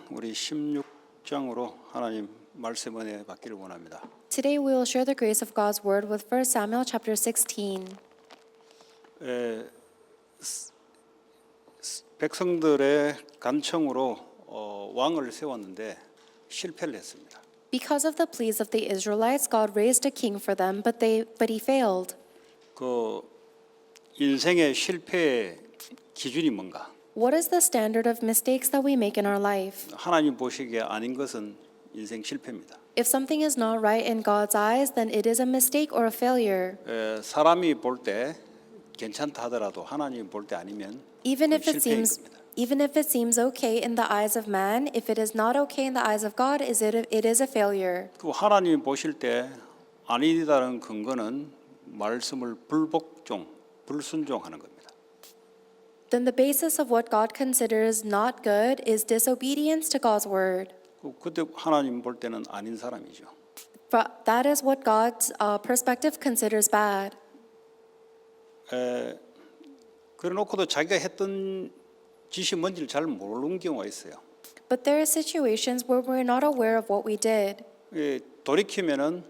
우리 16장으로 하나님 말씀 은혜 받기를 원합니다. Today we will share the grace of God's word with 1 Samuel chapter 16. 백성들의 간청으로 왕을 세웠는데 실패를 했습니다. Because of the pleas of the Israelites, God raised a king for them, but he failed. 그 인생의 실패의 기준이 뭔가? What is the standard of mistakes that we make in our life? 하나님 보시기에 아닌 것은 인생 실패입니다. If something is not right in God's eyes, then it is a mistake or a failure. 사람이 볼 때 괜찮다 하더라도 하나님 볼 때 아니면 Even if it 실패인 seems 겁니다. even if it seems okay in the eyes of man, if it is not okay in the eyes of God, it is a failure. 그 하나님 보실 때 아니다라는 근거는 말씀을 불순종하는 겁니다. Then the basis of what God considers not good is disobedience to God's word. 그때 하나님 볼 때는 아닌 사람이죠. But that is what God's perspective considers bad. 그래놓고도 자기가 했던 짓이 뭔지를 잘 모르는 경우가 있어요. But there are situations where we're not aware of what we did. 돌이키면은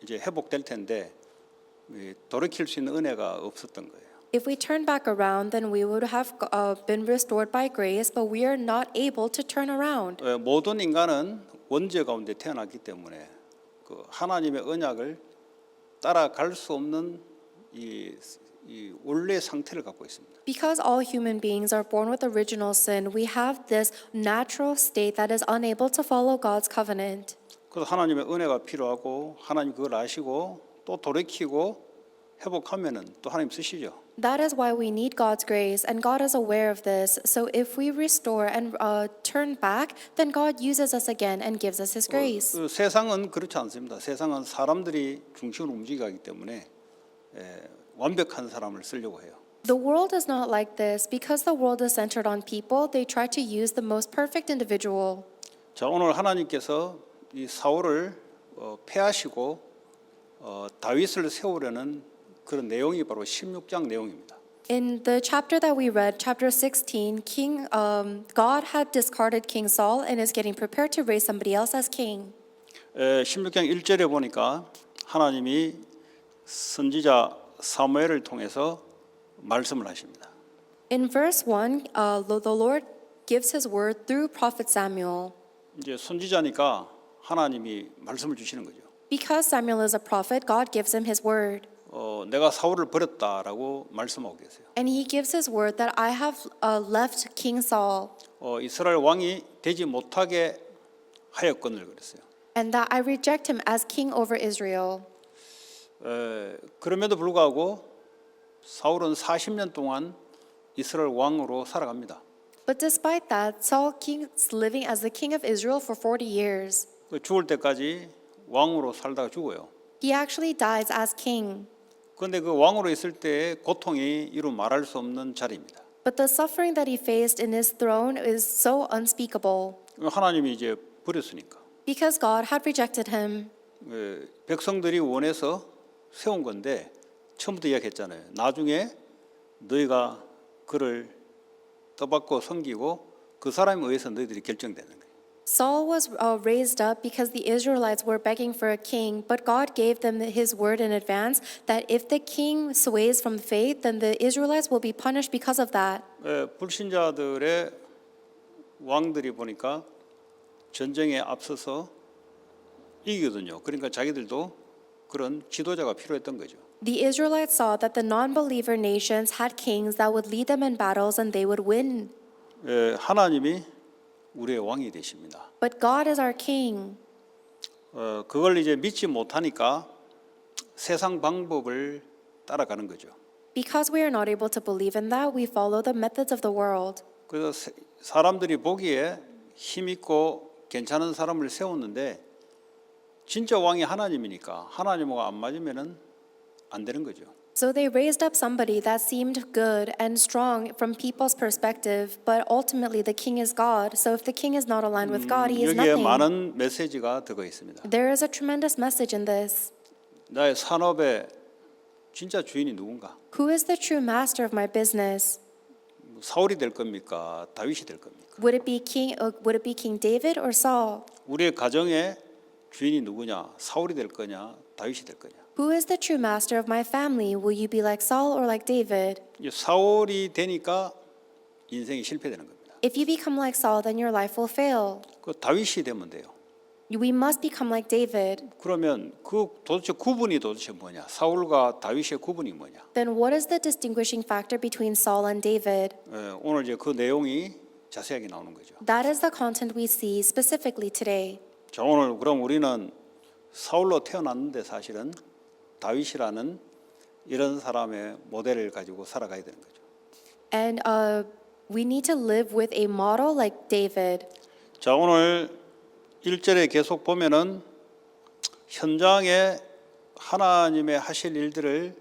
이제 회복될 텐데 돌이킬 수 있는 은혜가 없었던 거예요. If we turn back around, then we would have been restored by grace, but we are not able to turn around. 모든 인간은 원죄 가운데 태어났기 때문에 그 하나님의 언약을 따라갈 수 없는 이 원래 상태를 갖고 있습니다. Because all human beings are born with original sin, we have this natural state that is unable to follow God's covenant. 그래서 하나님의 은혜가 필요하고 하나님 그걸 아시고 또 돌이키고 회복하면은 또 하나님 쓰시죠. That is why we need God's grace, and God is aware of this. So if we restore and turn back, then God uses us again and gives us His grace. 세상은 그렇지 않습니다. 세상은 사람들이 중심으로 움직이기 때문에 완벽한 사람을 쓰려고 해요. The world is not like this. Because the world is centered on people, they try to use the most perfect individual. 자, 오늘 하나님께서 이 사울을 패하시고 다윗을 세우려는 그런 내용이 바로 16장 내용입니다. In the chapter that we read, chapter 16, God had discarded King Saul and is getting prepared to raise somebody else as king. 16장 1절에 보니까 하나님이 선지자 사무엘을 통해서 말씀을 하십니다. In verse 1, the Lord gives His word through prophet Samuel. 이제 선지자니까 하나님이 말씀을 주시는 거죠. Because Samuel is a prophet, God gives him His word. 내가 사울을 버렸다라고 말씀하고 계세요. And He gives His word that I have left King Saul. 이스라엘 왕이 되지 못하게 하였거늘 그랬어요. And that I reject him as king over Israel. 그럼에도 불구하고 사울은 40년 동안 이스라엘 왕으로 살아갑니다. But despite that, Saul keeps living as the king of Israel for 40 years. 죽을 때까지 왕으로 살다가 죽어요. He actually dies as king. 그런데 그 왕으로 있을 때의 고통이 이루 말할 수 없는 자리입니다. But the suffering that he faced in his throne is so unspeakable. 하나님이 이제 버렸으니까. Because God had rejected him. 백성들이 원해서 세운 건데 처음부터 이야기했잖아요. 나중에 너희가 그를 떠받고 섬기고 그 사람에 의해서 너희들이 결정되는 거예요. Saul was raised up because the Israelites were begging for a king, but God gave them His word in advance that if the king sways from faith, then the Israelites will be punished because of that. 불신자들의 왕들이 보니까 전쟁에 앞서서 이기거든요. 그러니까 자기들도 그런 지도자가 필요했던 거죠. The Israelites saw that the non-believer nations had kings that would lead them in battles and they would win. 하나님이 우리의 왕이 되십니다. But God is our king. 그걸 이제 믿지 못하니까 세상 방법을 따라가는 거죠. Because we are not able to believe in that, we follow the methods of the world. 그래서 사람들이 보기에 힘 있고 괜찮은 사람을 세웠는데 진짜 왕이 하나님이니까 하나님하고 안 맞으면은 안 되는 거죠. So they raised up somebody that seemed good and strong from people's perspective, but ultimately the king is God. So if the king is not aligned with God, he is 여기에 nothing. 많은 메시지가 들어 있습니다. There is a tremendous message in this. 나의 산업의 진짜 주인이 누군가? Who is the true master of my business? 사울이 될 겁니까? 다윗이 될 겁니까? Would it be King David or Saul? 우리의 가정의 주인이 누구냐? 사울이 될 거냐? 다윗이 될 거냐? Who is the true master of my family? Will you be like Saul or like David? 이 사울이 되니까 인생이 실패되는 겁니다. If you become like Saul, then your life will fail. 그 다윗이 되면 돼요. We must become like David. 그러면 그 도대체 구분이 도대체 뭐냐? 사울과 다윗의 구분이 뭐냐? Then what is the distinguishing factor between Saul and David? 오늘 이제 그 내용이 자세하게 나오는 거죠. That is the content we see specifically today. 자, 오늘 그럼 우리는 사울로 태어났는데 사실은 다윗이라는 이런 사람의 모델을 가지고 살아가야 되는 거죠. And we need to live with a model like David. 자, 오늘 1절에 계속 보면은 현장에 하나님의 하실 일들을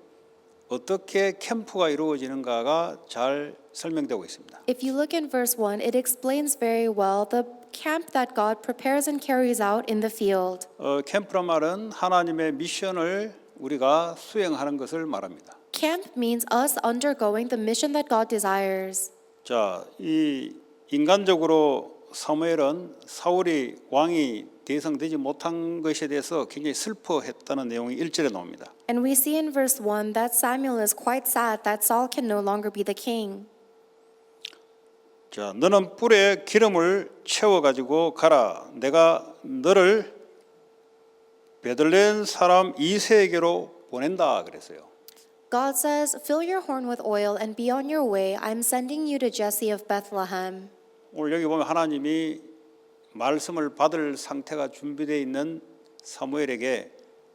어떻게 캠프가 이루어지는가가 잘 설명되고 있습니다. If you look in verse 1, it explains very well the camp that God prepares and carries out in the field. 캠프란 말은 하나님의 미션을 우리가 수행하는 것을 말합니다. Camp means us undergoing the mission that God desires. 자, 이 인간적으로 사무엘은 사울이 왕이 대성되지 못한 것에 대해서 굉장히 슬퍼했다는 내용이 1절에 나옵니다. And we see in verse 1 that Samuel is quite sad that Saul can no longer be the king. 자, 너는 뿔에 기름을 채워 가지고 가라. 내가 너를 베들레헴 사람 이새에게로 보낸다 그랬어요. God says, "Fill your horn with oil and be on your way. I'm sending you to Jesse of Bethlehem." 오늘 여기 보면 하나님이 말씀을 받을 상태가 준비되어 있는 사무엘에게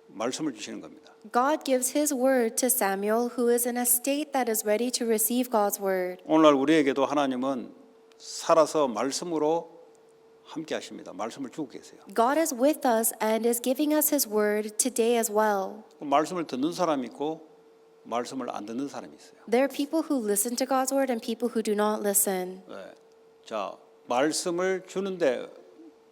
말씀을 주시는 겁니다. God gives his word to Samuel, who is in a state that is ready to receive God's word. 오늘날 우리에게도 하나님은 살아서 말씀으로 함께 하십니다. 말씀을 주고 계세요. God is with us and is giving us his word today as well. 말씀을 듣는 사람이 있고 말씀을 안 듣는 사람이 있어요. There are people who listen to God's word and people who do not listen. 네. 자, 말씀을 주는데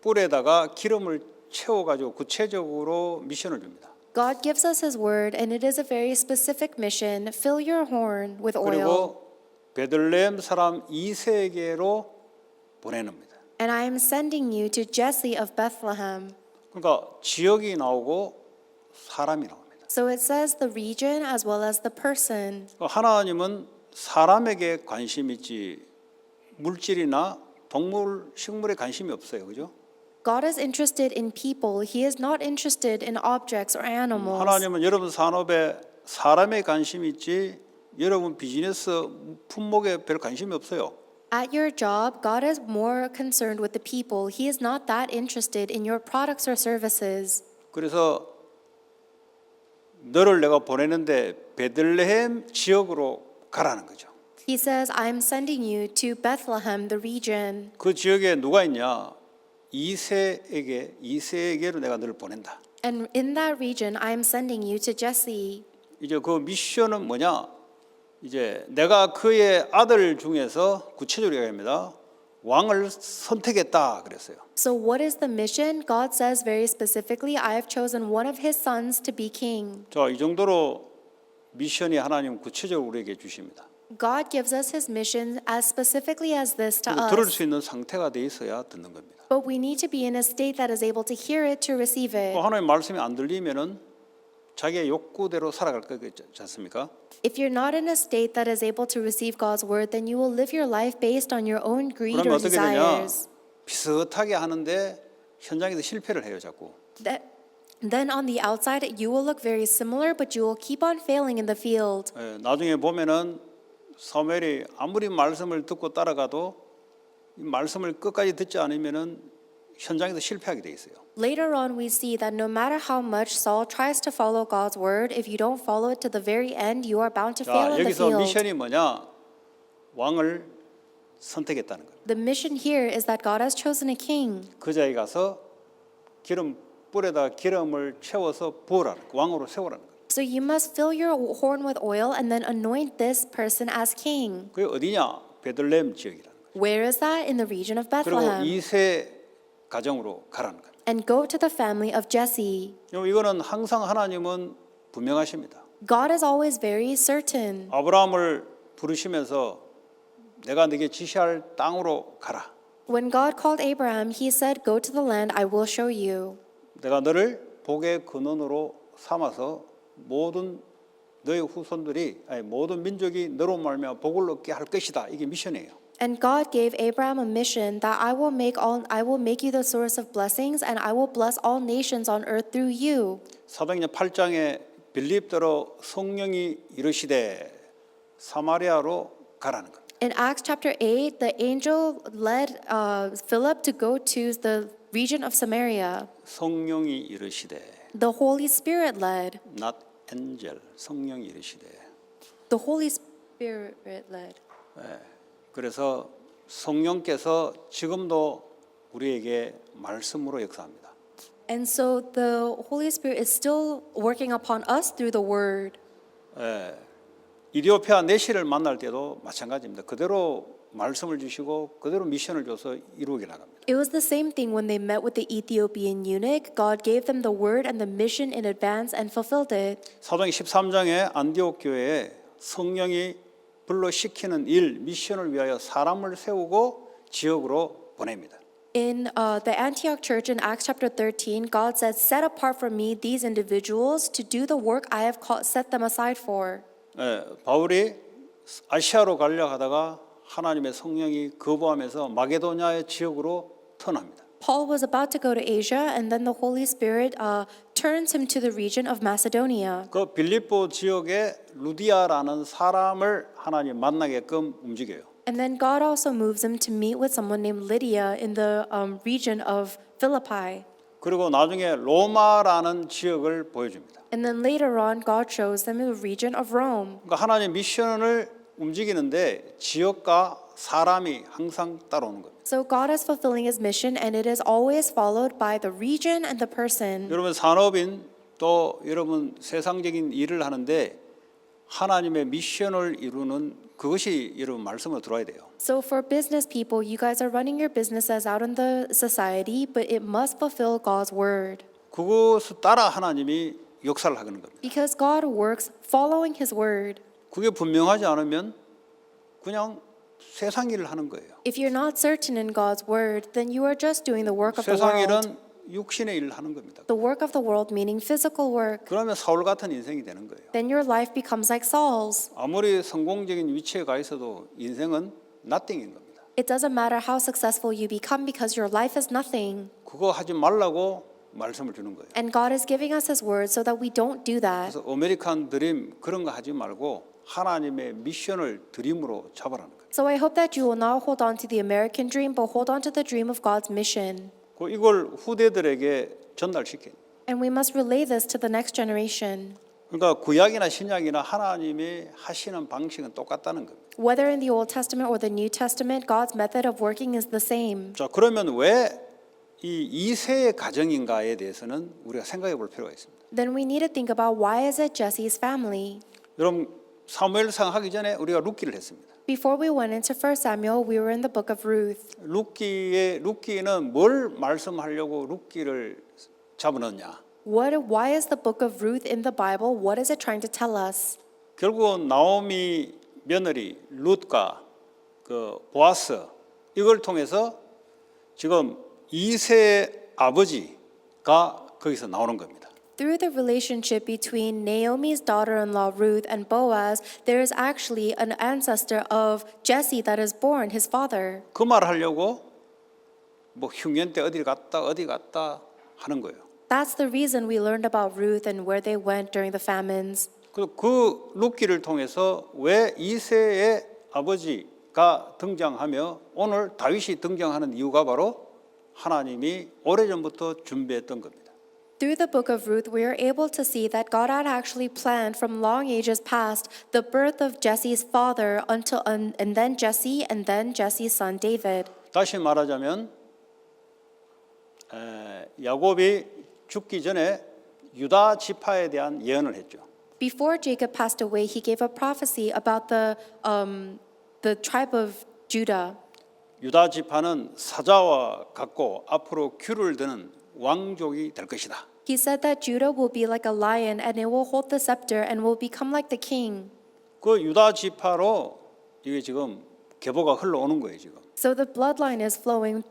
뿔에다가 기름을 채워 가지고 구체적으로 미션을 줍니다. God gives us his word and it is a very specific mission. Fill your horn with oil. 그리고 베들레헴 사람 이새에게로 보내는 겁니다. And I am sending you to Jesse of Bethlehem. 그러니까 지역이 나오고 사람이 나옵니다. So it says the region as well as the person. 하나님은 사람에게 관심 있지 물질이나 동물, 식물에 관심이 없어요. 그죠? God is interested in people. He is not interested in objects or animals. 하나님은 여러분 산업에 사람에 관심이 있지 여러분 비즈니스 품목에 별 관심이 없어요. At your job, God is more concerned with the people. He is not that interested in your products or services. 그래서 너를 내가 보내는데 베들레헴 지역으로 가라는 거죠. He says, I am sending you to Bethlehem, the region. 그 지역에 누가 있냐? 이새에게로 내가 너를 보낸다. And in that region, I am sending you to Jesse. 이제 그 미션은 뭐냐? 이제 내가 그의 아들 중에서 구체적으로 얘기합니다. 왕을 선택했다 그랬어요. So what is the mission? God says very specifically, I have chosen one of his sons to be king. 자, 이 정도로 미션이 하나님 구체적으로 우리에게 주십니다. God gives us his mission as specifically as this to 들을 us. 수 있는 상태가 돼 있어야 듣는 겁니다. But we need to be in a state that is able to hear it, to receive it. 하나님 말씀이 안 들리면은 자기의 욕구대로 살아갈 거지 않습니까? If you're not in a state that is able to receive God's word, then you will live your life based on your own greed 그러면 or 어떻게 되냐? desires. 비슷하게 하는데 현장에서 실패를 해요, 자꾸. Then on the outside, you will look very similar, but you will keep on failing in the field. 나중에 보면은 사무엘이 아무리 말씀을 듣고 따라가도 이 말씀을 끝까지 듣지 않으면은 현장에서 실패하게 돼 있어요. Later on, we see that no matter how much Saul tries to follow God's word, if you don't follow it to the very end, you are bound to fail 자, in the 여기서 field. 미션이 뭐냐? 왕을 선택했다는 거예요. The mission here is that God has chosen a king. 그 자리에 가서 뿔에다 기름을 채워서 부으라는 거예요. 왕으로 세우라는 거예요. So you must fill your horn with oil and then anoint this person as king. 그게 어디냐? 베들레헴 지역이라는 거예요. Where is that? In the region of 그리고 Bethlehem. 이세 가정으로 가라는 거예요. And go to the family of Jesse. 이거는 항상 하나님은 분명하십니다. God is always very certain. 아브라함을 부르시면서 내가 네게 지시할 땅으로 가라. When God called Abraham, he said, "Go to the land I will show you." 내가 너를 복의 근원으로 삼아서 모든 너의 후손들이 아니 모든 민족이 너로 말미암아 복을 얻게 할 것이다. 이게 미션이에요. And God gave Abraham a mission that I will make you the source of blessings, and I will bless all nations on earth through you. 사도행전 8장에 빌립더로 성령이 이르시되 사마리아로 가라는 겁니다. In Acts chapter 8, the angel led Philip to go to the region of Samaria. 성령이 이르시되 The Holy Spirit led. not angel 성령이 이르시되 The Holy Spirit led. 그래서 성령께서 지금도 우리에게 말씀으로 역사합니다. And so the Holy Spirit is still working upon us through the word. 이디오피아 내시를 만날 때도 마찬가지입니다. 그대로 말씀을 주시고 그대로 미션을 줘서 이루게 나갑니다. It was the same thing when they met with the Ethiopian eunuch. God gave them the word and the mission in advance and fulfilled it. 사도행 13장에 안디옥 교회에 성령이 불러시키는 일, 미션을 위하여 사람을 세우고 지역으로 보냅니다. In the Antioch church in Acts chapter 13, God said, "Set apart for me these individuals to do the work I have set them aside for." 바울이 아시아로 가려하다가 하나님의 성령이 거부하면서 마게도냐의 지역으로 턴합니다. Paul was about to go to Asia, and then the Holy Spirit turns him to the region of Macedonia. 그 빌립보 지역에 루디아라는 사람을 하나님 만나게끔 움직여요. And then God also moves him to meet with someone named Lydia in the region of Philippi. 그리고 나중에 로마라는 지역을 보여줍니다. And then later on, God shows them the region of Rome. 그러니까 하나님 미션을 움직이는데 지역과 사람이 항상 따라오는 겁니다. So God is fulfilling his mission, and it is always followed by the region and the person. 여러분 산업인 또 여러분 세상적인 일을 하는데 하나님의 미션을 이루는 그것이 여러분 말씀으로 들어와야 돼요. So for business people, you guys are running your businesses out in the society, but it must fulfill God's word. 그것을 따라 하나님이 역사를 하는 겁니다. Because God works following his word. 그게 분명하지 않으면 그냥 세상 일을 하는 거예요. If you're not certain in God's word, then you are just doing the work of the 세상 world. 일은 육신의 일을 하는 겁니다. The work of the world meaning physical work. 그러면 사울 같은 인생이 되는 거예요. Then your life becomes like Saul's. 아무리 성공적인 위치에 가 있어도 인생은 nothing인 겁니다. It doesn't matter how successful you become because your life is nothing. 그거 하지 말라고 말씀을 주는 거예요. And God is giving us his word so that we don't do that. 그래서 아메리칸 드림 그런 거 하지 말고 하나님의 미션을 드림으로 잡아라는 거예요. So I hope that you will not hold on to the American dream, but hold on to the dream of God's mission. 이걸 후대들에게 전달시켜요. And we must relay this to the next generation. 그러니까 구약이나 신약이나 하나님이 하시는 방식은 똑같다는 겁니다. Whether in the Old Testament or the New Testament, God's method of working is the same. 자, 그러면 왜 이 2세의 가정인가에 대해서는 우리가 생각해 볼 필요가 있습니다. Then we need to think about why is it Jesse's family? 여러분 사무엘상 하기 전에 우리가 룻기를 했습니다. Before we went into 1 Samuel, we were in the book of Ruth. 룻기는 뭘 말씀하려고 룻기를 잡아넣냐? Why is the book of Ruth in the Bible? What is it trying to tell us? 결국은 나오미 며느리 룻과 그 보아스 이걸 통해서 지금 2세의 아버지가 거기서 나오는 겁니다. Through the relationship between Naomi's daughter-in-law Ruth and Boaz, there is actually an ancestor of Jesse that is born, his father. 그 말을 하려고 뭐 흉년 때 어디 갔다 하는 거예요. That's the reason we learned about Ruth and where they went during the famines. 그 룻기를 통해서 왜 2세의 아버지가 등장하며 오늘 다윗이 등장하는 이유가 바로 하나님이 오래전부터 준비했던 겁니다. Through the book of Ruth, we are able to see that God had actually planned from long ages past the birth of Jesse's father and then Jesse and then Jesse's son David. 다시 말하자면 야곱이 죽기 전에 유다 지파에 대한 예언을 했죠. Before Jacob passed away, he gave a prophecy about the tribe of Judah. 유다 지파는 사자와 같고 앞으로 큐를 드는 왕족이 될 것이다. He said that Judah will be like a lion and it will hold the scepter and will become like the king. 그 유다 지파로 이게 지금 계보가 흘러오는 거예요 지금. So the bloodline is flowing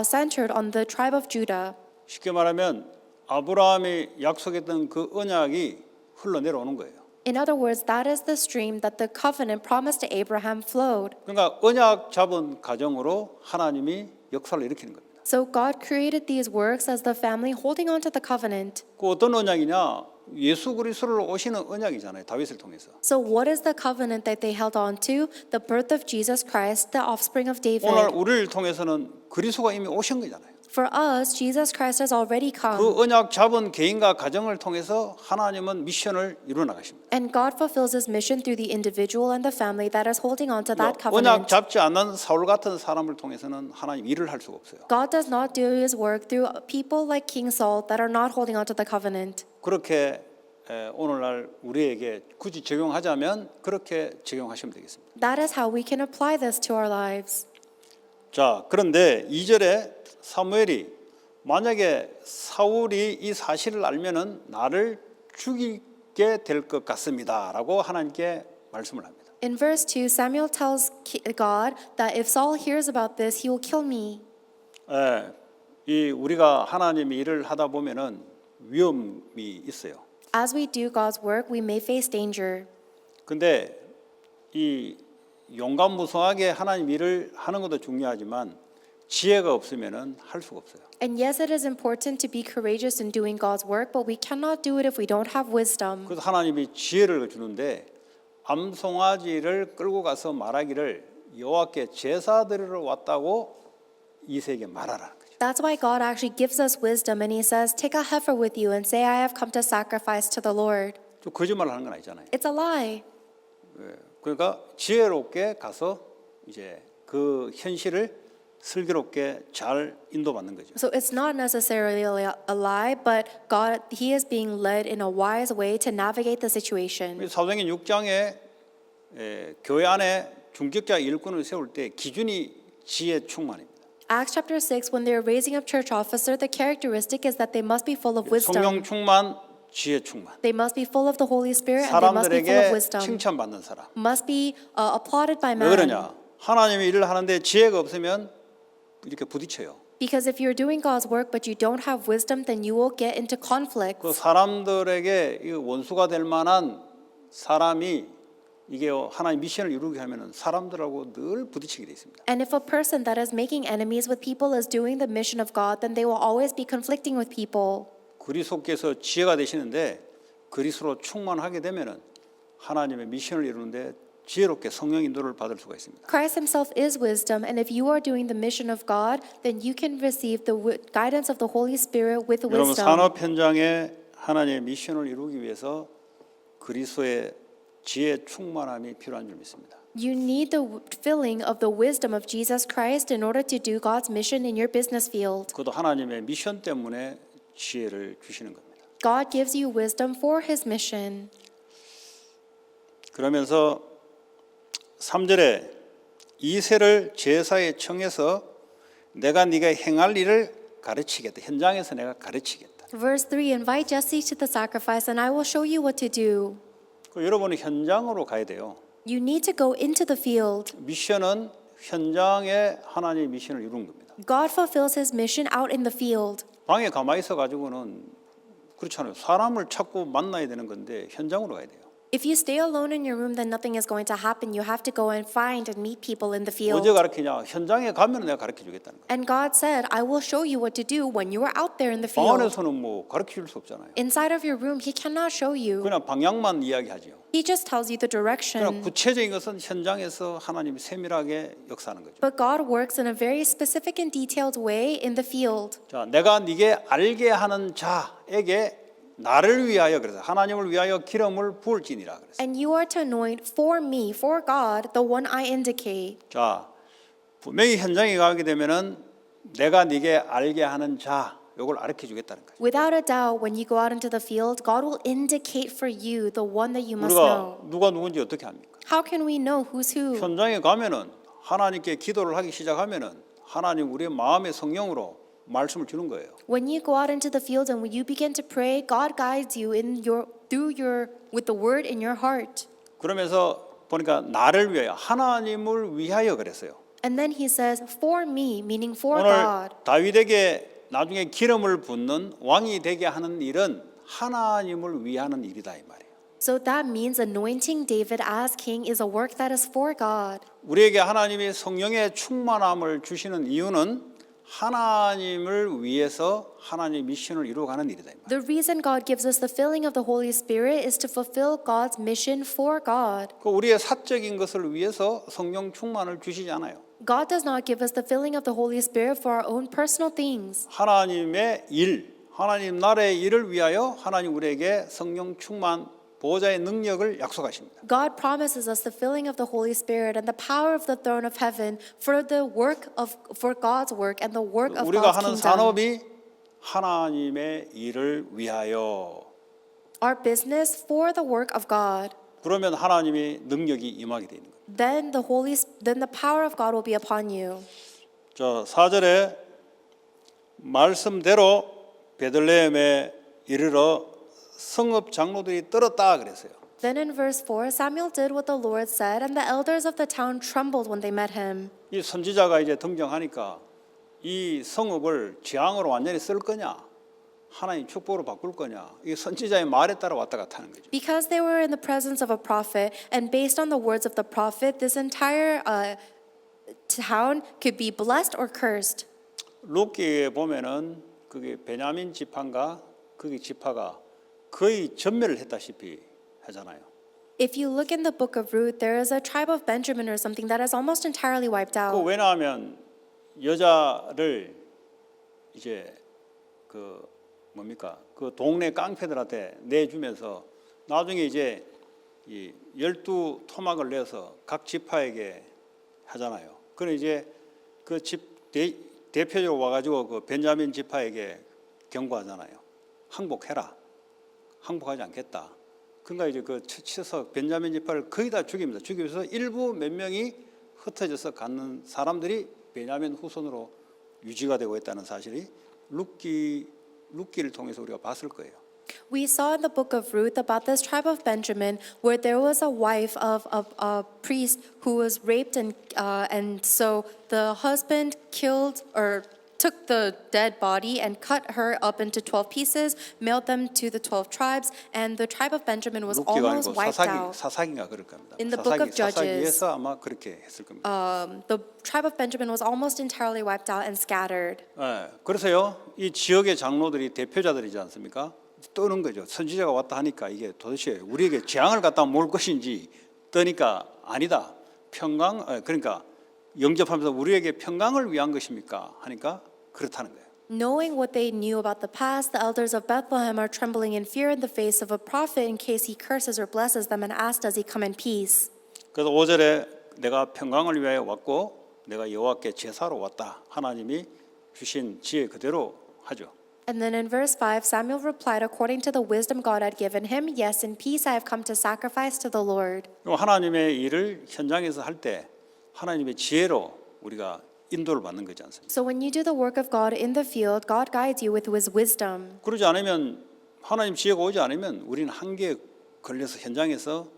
centered on the tribe of Judah. 쉽게 말하면 아브라함이 약속했던 그 언약이 흘러내려오는 거예요. In other words, that is the stream that the covenant promised to Abraham flowed. 그러니까 언약 잡은 가정으로 하나님이 역사를 일으키는 겁니다. So God created these works as the family holding on to the covenant. 그 어떤 언약이냐? 예수 그리스도로 오시는 언약이잖아요. 다윗을 통해서. So what is the covenant that they held on to? The birth of Jesus Christ, the offspring of David. 오늘 우리를 통해서는 그리스도가 이미 오신 거잖아요. For us, Jesus Christ has already 그 come. 언약 잡은 개인과 가정을 통해서 하나님은 미션을 이루어 나가십니다. And God fulfills his mission through the individual and the family that is holding on to that 언약 covenant. 잡지 않는 사울 같은 사람을 통해서는 하나님 일을 할 수가 없어요. God does not do his work through people like King Saul that are not holding on to the covenant. 그렇게 오늘날 우리에게 굳이 적용하자면 그렇게 적용하시면 되겠습니다. That is how we can apply this to our lives. 자, 그런데 2절에 사무엘이 만약에 사울이 이 사실을 알면은 나를 죽이게 될 것 같습니다라고 하나님께 말씀을 합니다. In verse 2, Samuel tells God that if Saul hears about this, he will kill me. 이 우리가 하나님의 일을 하다 보면은 위험이 있어요. As we do God's work, we may face danger. 근데 이 용감무성하게 하나님 일을 하는 것도 중요하지만 지혜가 없으면은 할 수가 없어요. And yes, it is important to be courageous in doing God's work, but we cannot do it if we don't have wisdom. 그래서 하나님이 지혜를 주는데 암송아지를 끌고 가서 말하기를 여호와께 제사 드리러 왔다고 이세에게 말하라는 거죠. That's why God actually gives us wisdom, and He says, "Take a heifer with you and say, I have come to sacrifice to the Lord." 좀 거짓말을 하는 건 아니잖아요. It's a lie. 그러니까 지혜롭게 가서 이제 그 현실을 슬기롭게 잘 인도받는 거죠. So it's not necessarily a lie, but God, He is being led in a wise way to navigate the situation. 사도행전 6장에 교회 안에 중직자 일꾼을 세울 때 기준이 지혜 충만입니다. Acts chapter 6, when they're raising up church officer, the characteristic is that they must be full of 성령 wisdom. 충만, 지혜 충만. They must be full of the Holy Spirit, and they must be full of 사람들에게 wisdom. 칭찬받는 사람. Must be applauded by 왜 man. 그러냐? 하나님의 일을 하는데 지혜가 없으면 이렇게 부딪혀요. Because if you're doing God's work but you don't have wisdom, then you will get into conflict. 그 사람들에게 이 원수가 될 만한 사람이 이게 하나님 미션을 이루게 하면은 사람들하고 늘 부딪히게 돼 있습니다. And if a person that is making enemies with people is doing the mission of God, then they will always be conflicting with people. 그리스도께서 지혜가 되시는데 그리스도로 충만하게 되면은 하나님의 미션을 이루는데 지혜롭게 성령 인도를 받을 수가 있습니다. Christ himself is wisdom, and if you are doing the mission of God, then you can receive the guidance of the Holy Spirit with 여러분 wisdom. 산업 현장에 하나님의 미션을 이루기 위해서 그리스도의 지혜 충만함이 필요한 줄 믿습니다. You need the filling of the wisdom of Jesus Christ in order to do God's mission in your business field. 그것도 하나님의 미션 때문에 지혜를 주시는 겁니다. God gives you wisdom for his mission. 그러면서 3절에 이새를 제사에 청해서 내가 네가 행할 일을 가르치겠다. 현장에서 내가 가르치겠다. Verse 3, invite Jesse to the sacrifice and I will show you what to do. 여러분은 현장으로 가야 돼요. You need to go into the field. 미션은 현장에 하나님의 미션을 이루는 겁니다. God fulfills his mission out in the field. 방에 가만히 있어 가지고는 그렇잖아요. 사람을 찾고 만나야 되는 건데 현장으로 가야 돼요. If you stay alone in your room, then nothing is going to happen. You have to go and find and meet people in the field. 어제 가르치냐? 현장에 가면 내가 가르쳐 주겠다는 거예요. And God said, I will show you what to do when you are out there in the 방 field. 안에서는 뭐 가르쳐 줄 수 없잖아요. Inside of your room, he cannot show you. 그냥 방향만 이야기하지요. He just tells you the 그냥 direction. 구체적인 것은 현장에서 하나님이 세밀하게 역사하는 거죠. But God works in a very specific and detailed way in the field. 자, 내가 네게 알게 하는 자에게 나를 위하여 그래서 하나님을 위하여 기름을 부을지니라 그랬어요. And you are to anoint for me, for God, the one I indicate. 자, 분명히 현장에 가게 되면은 내가 네게 알게 하는 자 요걸 가르쳐 주겠다는 거예요. Without a doubt, when you go out into the field, God will indicate for you the one that you must know. 우리가 누가 누군지 어떻게 합니까? How can we know who's who? 현장에 가면은 하나님께 기도를 하기 시작하면은 하나님 우리의 마음의 성령으로 말씀을 주는 거예요. When you go out into the field and when you begin to pray, God guides you in with the word in your heart. 그러면서 보니까 나를 위하여, 하나님을 위하여 그랬어요. And then he says, for me, meaning for 오늘 God. 다윗에게 나중에 기름을 붓는 왕이 되게 하는 일은 하나님을 위하는 일이다 이 말이에요. So that means anointing David as king is a work that is for God. 우리에게 하나님이 성령의 충만함을 주시는 이유는 하나님을 위해서 하나님의 미션을 이루어가는 일이다 이 말이에요. The reason God gives us the filling of the Holy Spirit is to fulfill God's mission for God. 그 우리의 사적인 것을 위해서 성령 충만을 주시지 않아요. God does not give us the filling of the Holy Spirit for our own personal things. 하나님의 일, 하나님 나라의 일을 위하여 하나님 우리에게 성령 충만 보호자의 능력을 약속하십니다. God promises us the filling of the Holy Spirit and the power of the throne of heaven for God's work and the work of 우리가 God's 하는 kingdom. 산업이 하나님의 일을 위하여. Our business for the work of God. 그러면 하나님의 능력이 임하게 되는 거예요. Then the power of God will be upon you. 자, 4절에 말씀대로 베들레헴에 이르러 성읍 장로들이 떨었다 그랬어요. Then in verse 4, Samuel did what the Lord said, and the elders of the town trembled when they met him. 이 선지자가 이제 등장하니까 이 성읍을 재앙으로 완전히 쓸 거냐, 하나님 축복으로 바꿀 거냐, 이 선지자의 말에 따라 왔다 갔다 하는 거죠. Because they were in the presence of a prophet, and based on the words of the prophet, this entire town could be blessed or cursed. 룻기에 보면은 그게 베냐민 지파인가 거기 지파가 거의 전멸을 했다시피 하잖아요. If you look in the book of Ruth, there is a tribe of Benjamin or something that is almost entirely wiped 그 out. 왜냐하면 여자를 이제 그 뭡니까 그 동네 깡패들한테 내주면서 나중에 이제 이 12토막을 내서 각 지파에게 하잖아요. 그럼 이제 그 집 대표적으로 와가지고 그 벤자민 지파에게 경고하잖아요. 항복해라. 항복하지 않겠다. 그러니까 이제 그 쳐서 벤자민 지파를 거의 다 죽입니다. 죽이면서 일부 몇 명이 흩어져서 갖는 사람들이 베냐민 후손으로 유지가 되고 있다는 사실이 룻기를 통해서 우리가 봤을 거예요. We saw in the book of Ruth about this tribe of Benjamin where there was a wife of a priest who was raped and so the husband killed or took the dead body and cut her up into 12 pieces, mailed them to the 12 tribes, and the tribe of Benjamin was 룻기가 almost 아니고 wiped out. 사사기인가 그럴 겁니다. In the book of Judges, 사사기에서 아마 그렇게 했을 겁니다. The tribe of Benjamin was almost entirely wiped out and scattered. 네, 그래서요 이 지역의 장로들이 대표자들이지 않습니까? 떠는 거죠. 선지자가 왔다 하니까 이게 도대체 우리에게 재앙을 갖다 몰 것인지 떠니까 아니다. 평강 그러니까 영접하면서 우리에게 평강을 위한 것입니까? 하니까 그렇다는 거예요. Knowing what they knew about the past, the elders of Bethlehem are trembling in fear in the face of a prophet in case he curses or blesses them and ask, does he come in peace? 그래서 5절에 내가 평강을 위하여 왔고 내가 여호와께 제사로 왔다. 하나님이 주신 지혜 그대로 하죠. And then in verse 5, Samuel replied, according to the wisdom God had given him, yes, in peace I have come to sacrifice to the Lord. 하나님의 일을 현장에서 할 때 하나님의 지혜로 우리가 인도를 받는 거지 않습니까? So when you do the work of God in the field, God guides you with his wisdom. 그러지 않으면 하나님 지혜가 오지 않으면 우리는 한계에 걸려서 현장에서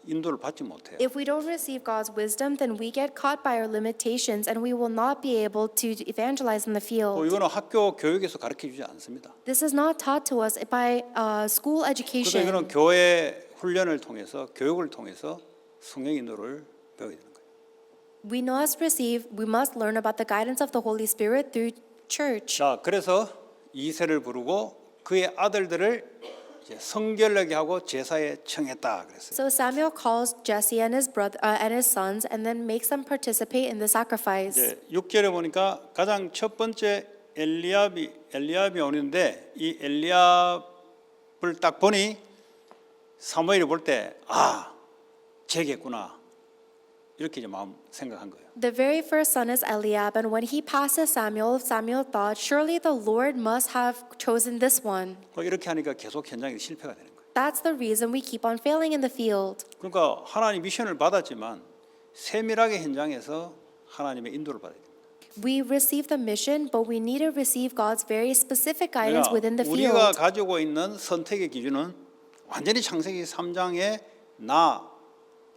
인도를 받지 못해요. If we don't receive God's wisdom, then we get caught by our limitations and we will not be able to evangelize in the field. 이거는 학교 교육에서 가르쳐 주지 않습니다. This is not taught to us by school 그래서 education. 이거는 교회 훈련을 통해서 교육을 통해서 성령 인도를 배워야 되는 거예요. We must learn about the guidance of the Holy Spirit through church. 자, 그래서 이세를 부르고 그의 아들들을 이제 성결하게 하고 제사에 청했다 그랬어요. So Samuel calls Jesse and his sons and then makes them participate in the sacrifice. 이제 6절에 보니까 가장 첫 번째 엘리압이 오는데 이 엘리압을 딱 보니 사무엘이 볼 때 쟤겠구나 이렇게 이제 마음 생각한 거예요. The very first son is Eliab, and when he passes Samuel thought, surely the Lord must have chosen this one. 이렇게 하니까 계속 현장에 실패가 되는 거예요. That's the reason we keep on failing in the field. 그러니까 하나님 미션을 받았지만 세밀하게 현장에서 하나님의 인도를 받아야 됩니다. We receive the mission, but we need to receive God's very specific guidance within the 우리가 field. 가지고 있는 선택의 기준은 완전히 창세기 3장의 나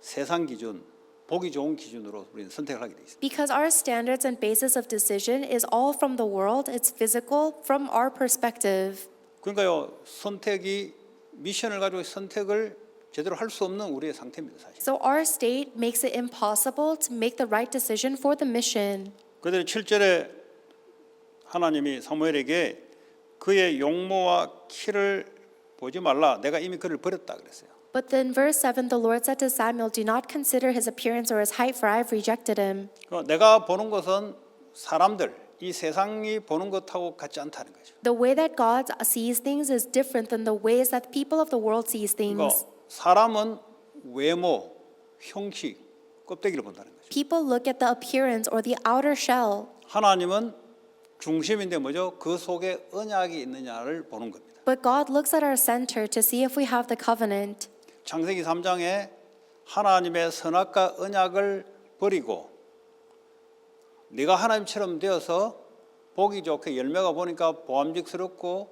세상 기준, 보기 좋은 기준으로 우리는 선택을 하게 돼 있습니다. Because our standards and basis of decision is all from the world, it's physical from our perspective. 그러니까요, 선택이 미션을 가지고 선택을 제대로 할 수 없는 우리의 상태입니다, 사실. So our state makes it impossible to make the right decision for the mission. 그대로 7절에 하나님이 사무엘에게 그의 용모와 키를 보지 말라. 내가 이미 그를 버렸다 그랬어요. But then verse 7, the Lord said to Samuel, do not consider his appearance or his height, for I have rejected him. 내가 보는 것은 사람들, 이 세상이 보는 것하고 같지 않다는 거죠. The way that God sees things is different than the ways that people of the world sees 그러니까 things. 사람은 외모, 형식, 껍데기를 본다는 거죠. People look at the appearance or the outer shell. 하나님은 중심인데 뭐죠? 그 속에 언약이 있느냐를 보는 겁니다. But God looks at our center to see if we have the covenant. 창세기 3장에 하나님의 선악과 언약을 버리고 네가 하나님처럼 되어서 보기 좋게 열매가 보니까 보암직스럽고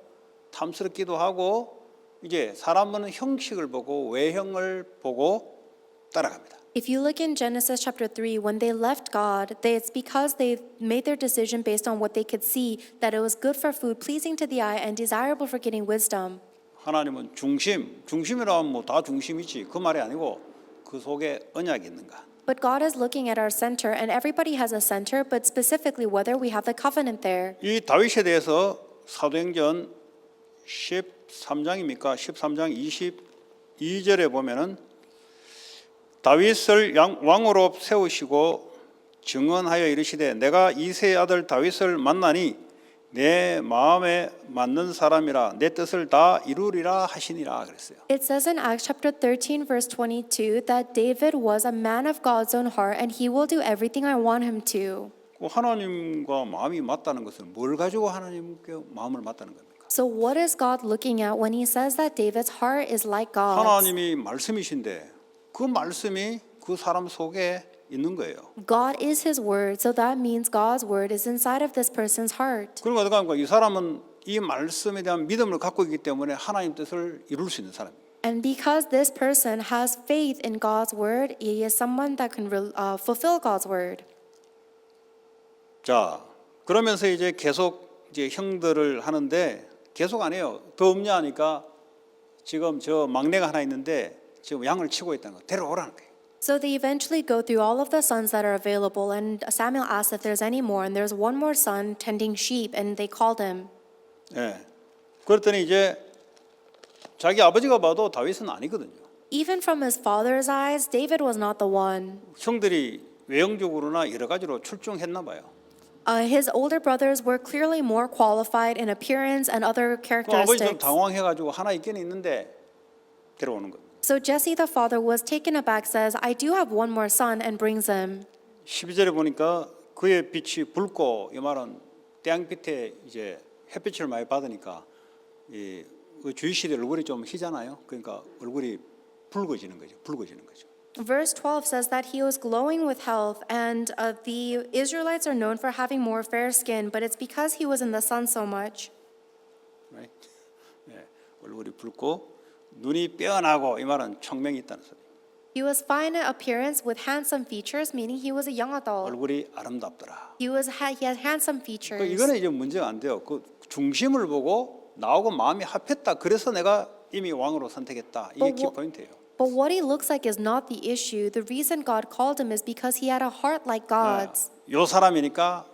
탐스럽기도 하고 이제 사람은 형식을 보고 외형을 보고 따라갑니다. If you look in Genesis chapter 3, when they left God, it's because they made their decision based on what they could see, that it was good for food, pleasing to the eye, and desirable for getting wisdom. 하나님은 중심이라 하면 뭐 다 중심이지 그 말이 아니고 그 속에 언약이 있는가. But God is looking at our center, and everybody has a center, but specifically whether we have the covenant there. 이 다윗에 대해서 사도행전 13장입니까? 13장 22절에 보면은 다윗을 왕으로 세우시고 증언하여 이르시되 내가 이새의 아들 다윗을 만나니 내 마음에 맞는 사람이라 내 뜻을 다 이루리라 하시니라 그랬어요. It says in Acts chapter 13, verse 22, that David was a man of God's own heart, and he will do everything I want him to. 하나님과 마음이 맞다는 것은 뭘 가지고 하나님께 마음을 맞다는 겁니까? So what is God looking at when he says that David's heart is like God's? 하나님이 말씀이신데 그 말씀이 그 사람 속에 있는 거예요. God is his word, so that means God's word is inside of this person's heart. 그러니까 어떻게 합니까? 이 사람은 이 말씀에 대한 믿음을 갖고 있기 때문에 하나님 뜻을 이룰 수 있는 사람이에요. And because this person has faith in God's word, he is someone that can fulfill God's word. 자, 그러면서 이제 계속 이제 형들을 하는데 계속 안 해요. 더 없냐 하니까 지금 저 막내가 하나 있는데 지금 양을 치고 있다는 거 데려오라는 거예요. So they eventually go through all of the sons that are available, and Samuel asks if there's any more, and there's one more son tending sheep, and they called him. 예. 그랬더니 이제 자기 아버지가 봐도 다윗은 아니거든요. Even from his father's eyes, David was not the one. 형들이 외형적으로나 여러 가지로 출중했나 봐요. His older brothers were clearly more qualified in appearance and other 그 아버지 좀 characteristics. 당황해가지고 하나 있긴 있는데 데려오는 거예요. So Jesse the father was taken aback, says, I do have one more son, and brings him. 12절에 보니까 그의 빛이 붉고 이 말은 태양빛에 이제 햇빛을 많이 받으니까 이 주이시대 얼굴이 좀 희잖아요. 그러니까 얼굴이 붉어지는 거죠. Verse 12 says that he was glowing with health, and the Israelites are known for having more fair skin, but it's because he was in the sun so much. Right? 네, 얼굴이 붉고 눈이 빼어나고 이 말은 청명이 있다는 소리. He was fine in appearance with handsome features, meaning he was a young adult. 얼굴이 아름답더라. He had handsome features. 이거는 이제 문제가 안 돼요. 그 중심을 보고 나하고 마음이 합했다. 그래서 내가 이미 왕으로 선택했다. 이게 키 포인트예요. But what he looks like is not the issue. The reason God called him is because he had a heart like God's. 요 사람이니까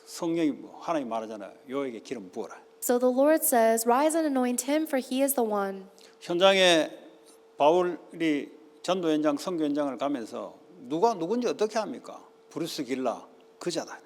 성령이 하나님 말하잖아요. 요에게 기름 부어라. So the Lord says, rise and anoint him, for he is the one. 현장에 바울이 전도 현장, 선교 현장을 가면서 누가 누군지 어떻게 합니까? 브루스 길라 그자다.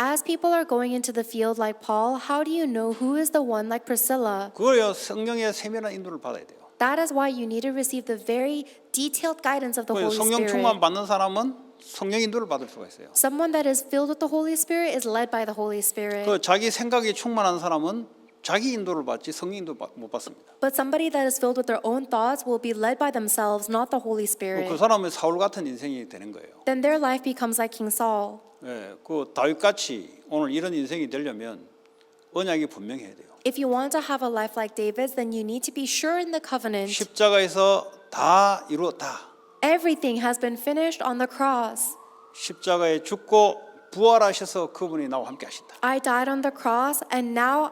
As people are going into the field like Paul, how do you know who is the one like Priscilla? 그거요 성령의 세밀한 인도를 받아야 돼요. That is why you need to receive the very detailed guidance of the Holy 성령 충만 Spirit. 받는 사람은 성령 인도를 받을 수가 있어요. Someone that is filled with the Holy Spirit is led by the Holy Spirit. 그 자기 생각이 충만한 사람은 자기 인도를 받지 성령 인도 못 받습니다. But somebody that is filled with their own thoughts will be led by themselves, not the Holy Spirit. 그 사람은 사울 같은 인생이 되는 거예요. Then their life becomes like King Saul. 예, 그 다윗 같이 오늘 이런 인생이 되려면 언약이 분명해야 돼요. If you want to have a life like David's, then you need to be sure in the covenant. 십자가에서 다 이루었다. Everything has been finished on the cross. 십자가에 죽고 부활하셔서 그분이 나와 함께 하신다. I died on the cross, and now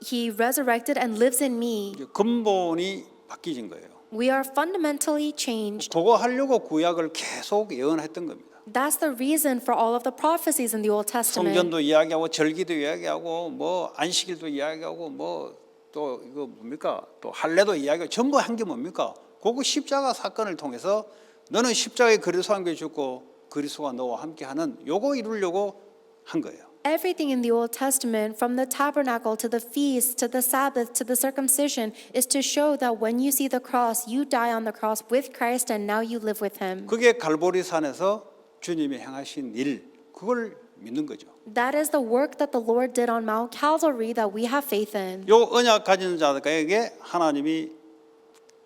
He resurrected and lives in me. 이제 근본이 바뀌진 거예요. We are fundamentally changed. 그거 하려고 구약을 계속 예언했던 겁니다. That's the reason for all of the prophecies in the Old Testament. 성전도 이야기하고 절기도 이야기하고 뭐 안식일도 이야기하고 뭐 또 이거 뭡니까? 또 할례도 이야기하고 전부 한 게 뭡니까? 그거 십자가 사건을 통해서 너는 십자가에 그리스도와 함께 죽고 그리스도가 너와 함께하는 요거 이루려고 한 거예요. Everything in the Old Testament, from the tabernacle to the feast to the Sabbath to the circumcision, is to show that when you see the cross, you die on the cross with Christ and now you live with Him. 그게 갈보리 산에서 주님이 행하신 일, 그걸 믿는 거죠. That is the work that the Lord did on Mount Calvary that we have faith in. 요 언약 가진 자들에게 하나님이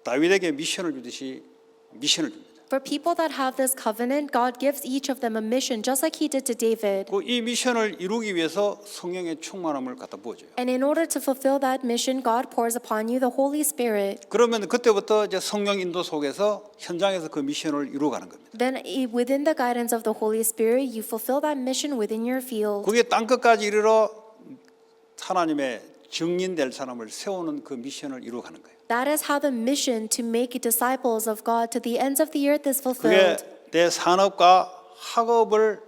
다윗에게 미션을 주듯이 미션을 줍니다. For people that have this covenant, God gives each of them a mission, just like He did to David. 이 미션을 이루기 위해서 성령의 충만함을 갖다 부어줘요. And in order to fulfill that mission, God pours upon you the Holy Spirit. 그러면 그때부터 이제 성령 인도 속에서 현장에서 그 미션을 이루어가는 겁니다. Then, within the guidance of the Holy Spirit, you fulfill that mission within your field. 그게 땅 끝까지 이르러 하나님의 증인될 사람을 세우는 그 미션을 이루어가는 거예요. That is how the mission to make disciples of God to the ends of the earth is 그게 fulfilled. 내 산업과 학업을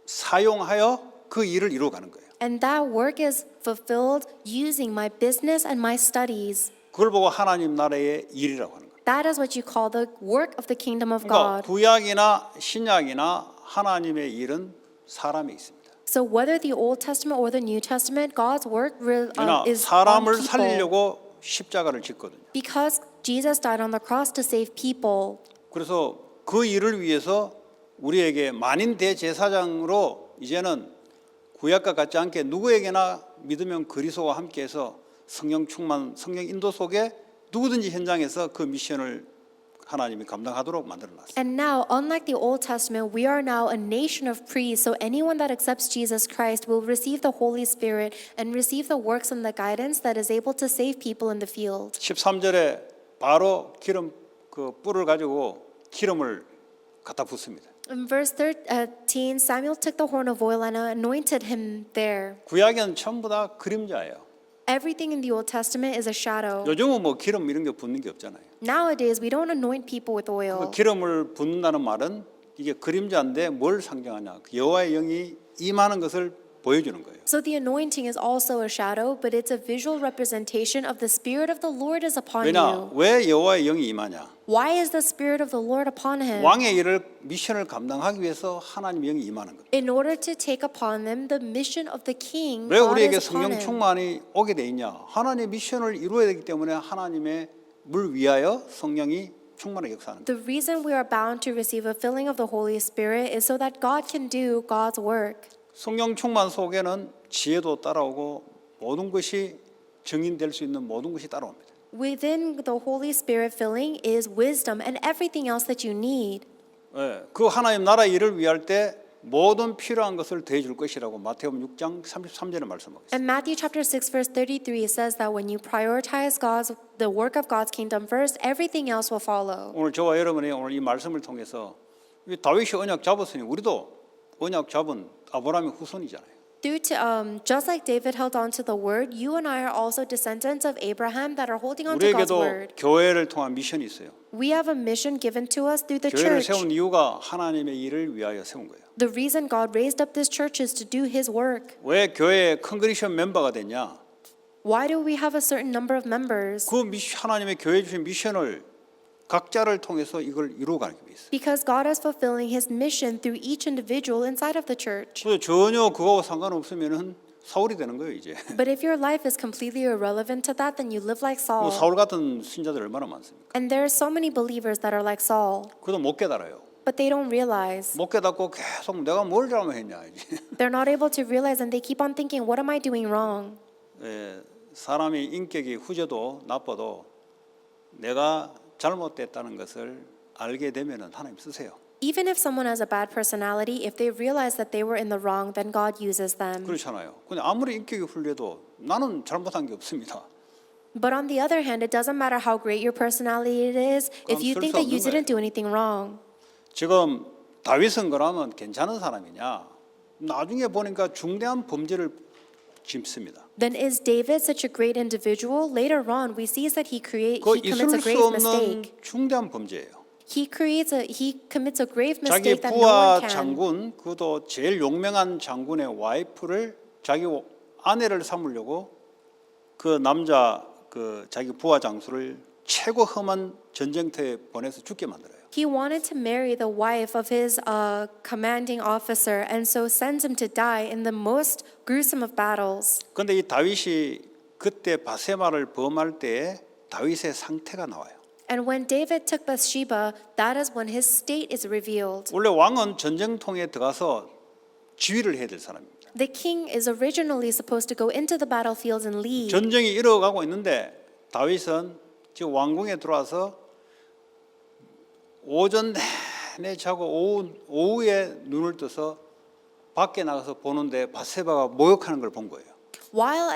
사용하여 그 일을 이루어가는 거예요. And that work is fulfilled using my business and my studies. 그걸 보고 하나님 나라의 일이라고 하는 거예요. That is what you call the work of the kingdom of 그러니까 God. 구약이나 신약이나 하나님의 일은 사람에 있습니다. So whether the Old Testament or the New Testament, God's work 그러나 is on 사람을 people. 살리려고 십자가를 짓거든요. Because Jesus died on the cross to save people. 그래서 그 일을 위해서 우리에게 만인 대제사장으로 이제는 구약과 같지 않게 누구에게나 믿으면 그리스도와 함께해서 성령 충만, 성령 인도 속에 누구든지 현장에서 그 미션을 하나님이 감당하도록 만들어놨어요. And now, unlike the Old Testament, we are now a nation of priests. So anyone that accepts Jesus Christ will receive the Holy Spirit and receive the works and the guidance that is able to save people in the field. 13절에 바로 기름 그 뿔을 가지고 기름을 갖다 붓습니다. In verse 13, Samuel took the horn of oil and anointed him there. 구약은 전부 다 그림자예요. Everything in the Old Testament is a shadow. 요즘은 뭐 기름 이런 게 붓는 게 없잖아요. Nowadays, we don't anoint people with 그 oil. 기름을 붓는다는 말은 이게 그림자인데 뭘 상징하냐? 여호와의 영이 임하는 것을 보여주는 거예요. So the anointing is also a shadow, but it's a visual representation of the Spirit of the Lord is upon 왜냐? you. 왜 여호와의 영이 임하냐? Why is the Spirit of the Lord upon him? 왕의 일을 미션을 감당하기 위해서 하나님의 영이 임하는 겁니다. In order to take upon them the mission of the king, 왜 God 우리에게 is upon 성령 him. 충만이 오게 돼 있냐? 하나님의 미션을 이루어야 되기 때문에 하나님의 물 위하여 성령이 충만하게 역사하는 거예요. The reason we are bound to receive a filling of the Holy Spirit is so that God can do God's work. 성령 충만 속에는 지혜도 따라오고 모든 것이 증인될 수 있는 모든 것이 따라옵니다. Within the Holy Spirit filling is wisdom and everything else that you need. 예, 그 하나님 나라 일을 위할 때 모든 필요한 것을 더해 줄 것이라고 마태복음 6장 33절에 말씀하고 있습니다. And Matthew chapter 6 verse 33 says that when you prioritize the work of God's kingdom first, everything else will follow. 오늘 저와 여러분이 오늘 이 말씀을 통해서 이 다윗이 언약 잡았으니 우리도 언약 잡은 아브라함의 후손이잖아요. Just like David held on to the word, you and I are also descendants of Abraham that are holding on to God's 우리에게도 word. 교회를 통한 미션이 있어요. We have a mission given to us through the 교회를 church. 세운 이유가 하나님의 일을 위하여 세운 거예요. The reason God raised up this church is to do His work. 왜 교회에 컨그리션 멤버가 됐냐? Why do we have a certain number of members? 그 하나님의 교회 주신 미션을 각자를 통해서 이걸 이루어가기 위해서. Because God is fulfilling His mission through each individual inside of the church. 그래서 전혀 그거와 상관없으면은 사울이 되는 거예요 이제. But if your life is completely irrelevant to that, then you live like Saul. 사울 같은 신자들 얼마나 많습니까? And there are so many believers that are like Saul, 그것도 못 깨달아요. but they don't realize. 못 깨닫고 계속 내가 뭘 잘못했냐 이제. They're not able to realize, and they keep on thinking, what am I doing wrong? 사람의 인격이 후져도 나빠도 내가 잘못됐다는 것을 알게 되면은 하나님 쓰세요. Even if someone has a bad personality, if they realize that they were in the wrong, then God uses them. 그렇잖아요. 근데 아무리 인격이 훌려도 나는 잘못한 게 없습니다. But on the other hand, it doesn't matter how great your personality is if you think that you didn't do anything wrong. 지금 다윗은 그러면 괜찮은 사람이냐? 나중에 보니까 중대한 범죄를 짓습니다. Then is David such a great individual? Later on, we see that he 그 commits a 있을 수 grave 없는 mistake. 중대한 범죄예요. He commits a grave 자기 mistake that no 부하 one can. 장군, 그도 제일 용맹한 장군의 와이프를 자기 아내를 삼으려고 그 남자 그 자기 부하 장수를 최고 험한 전쟁터에 보내서 죽게 만들어요. He wanted to marry the wife of his commanding officer, and so sends him to die in the most gruesome of battles. 그런데 이 다윗이 그때 바세마를 범할 때에 다윗의 상태가 나와요. And when David took Bathsheba, that is when his state is revealed. 원래 왕은 전쟁통에 들어가서 지휘를 해야 될 사람입니다. The king is originally supposed to go into the battlefields and lead. 전쟁이 이뤄가고 있는데 다윗은 지금 왕궁에 들어와서 오전 내내 자고 오후에 눈을 떠서 밖에 나가서 보는데 바세바가 모욕하는 걸 본 거예요. While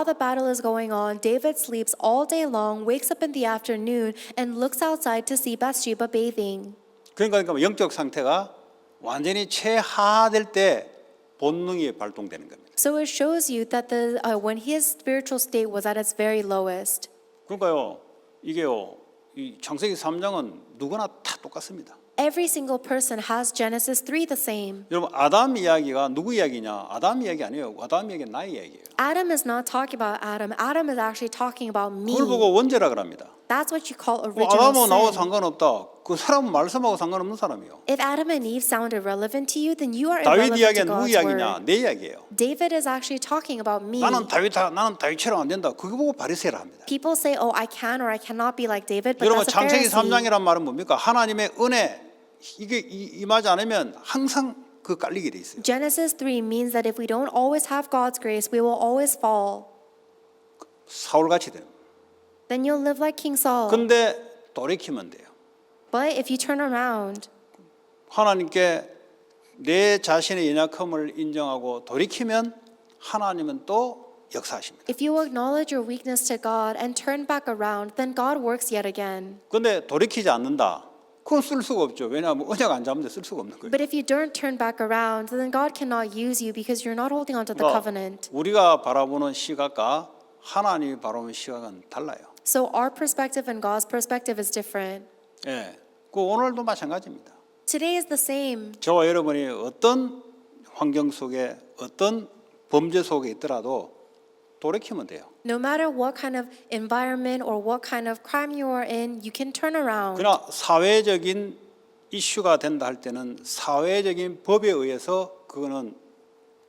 the battle is going on, David sleeps all day long, wakes up in the afternoon, and looks outside to see Bathsheba bathing. 그러니까 영적 상태가 완전히 최하될 때 본능이 발동되는 겁니다. So it shows you that when his spiritual state was at its very lowest. 그러니까요, 이게요, 이 창세기 3장은 누구나 다 똑같습니다. Every single person has Genesis 3 the same. 여러분, 아담 이야기가 누구 이야기냐? 아담 이야기 아니에요. 아담 이야기는 나의 이야기예요. Adam is not talking about Adam. Adam is actually talking about me. 그걸 보고 원죄라 그럽니다. That's what you call original 아담하고 나하고 sin. 상관없다. 그 사람은 말씀하고 상관없는 사람이에요. If Adam and Eve sound irrelevant to you, then you are 다윗 irrelevant to 이야기는 누구 God's 이야기냐? word. 내 이야기예요. David is actually talking about me. 나는 다윗처럼 안 된다. 그거 보고 바리새라 합니다. People say, "Oh, I can or I cannot be like David," but 여러분, that's a 창세기 Pharisee. 3장이란 말은 뭡니까? 하나님의 은혜 이게 임하지 않으면 항상 그 깔리게 돼 있어요. Genesis 3 means that if we don't always have God's grace, we will always fall. 사울같이 돼요. Then you'll live like King Saul. 근데 돌이키면 돼요. But if you turn around 하나님께 내 자신의 연약함을 인정하고 돌이키면 하나님은 또 역사하십니다. if you acknowledge your weakness to God and turn back around, then God works yet again. 근데 돌이키지 않는다. 그건 쓸 수가 없죠. 왜냐하면 언약 안 잡는데 쓸 수가 없는 거예요. But if you don't turn back around, then God cannot use you because you're not holding on to the covenant. 우리가 바라보는 시각과 하나님이 바라보는 시각은 달라요. So our perspective and God's perspective is different. 예, 그 오늘도 마찬가지입니다. Today is the same. 저와 여러분이 어떤 환경 속에 어떤 범죄 속에 있더라도 돌이키면 돼요. No matter what kind of environment or what kind of crime you are in, you can turn around. 그러나 사회적인 이슈가 된다 할 때는 사회적인 법에 의해서 그거는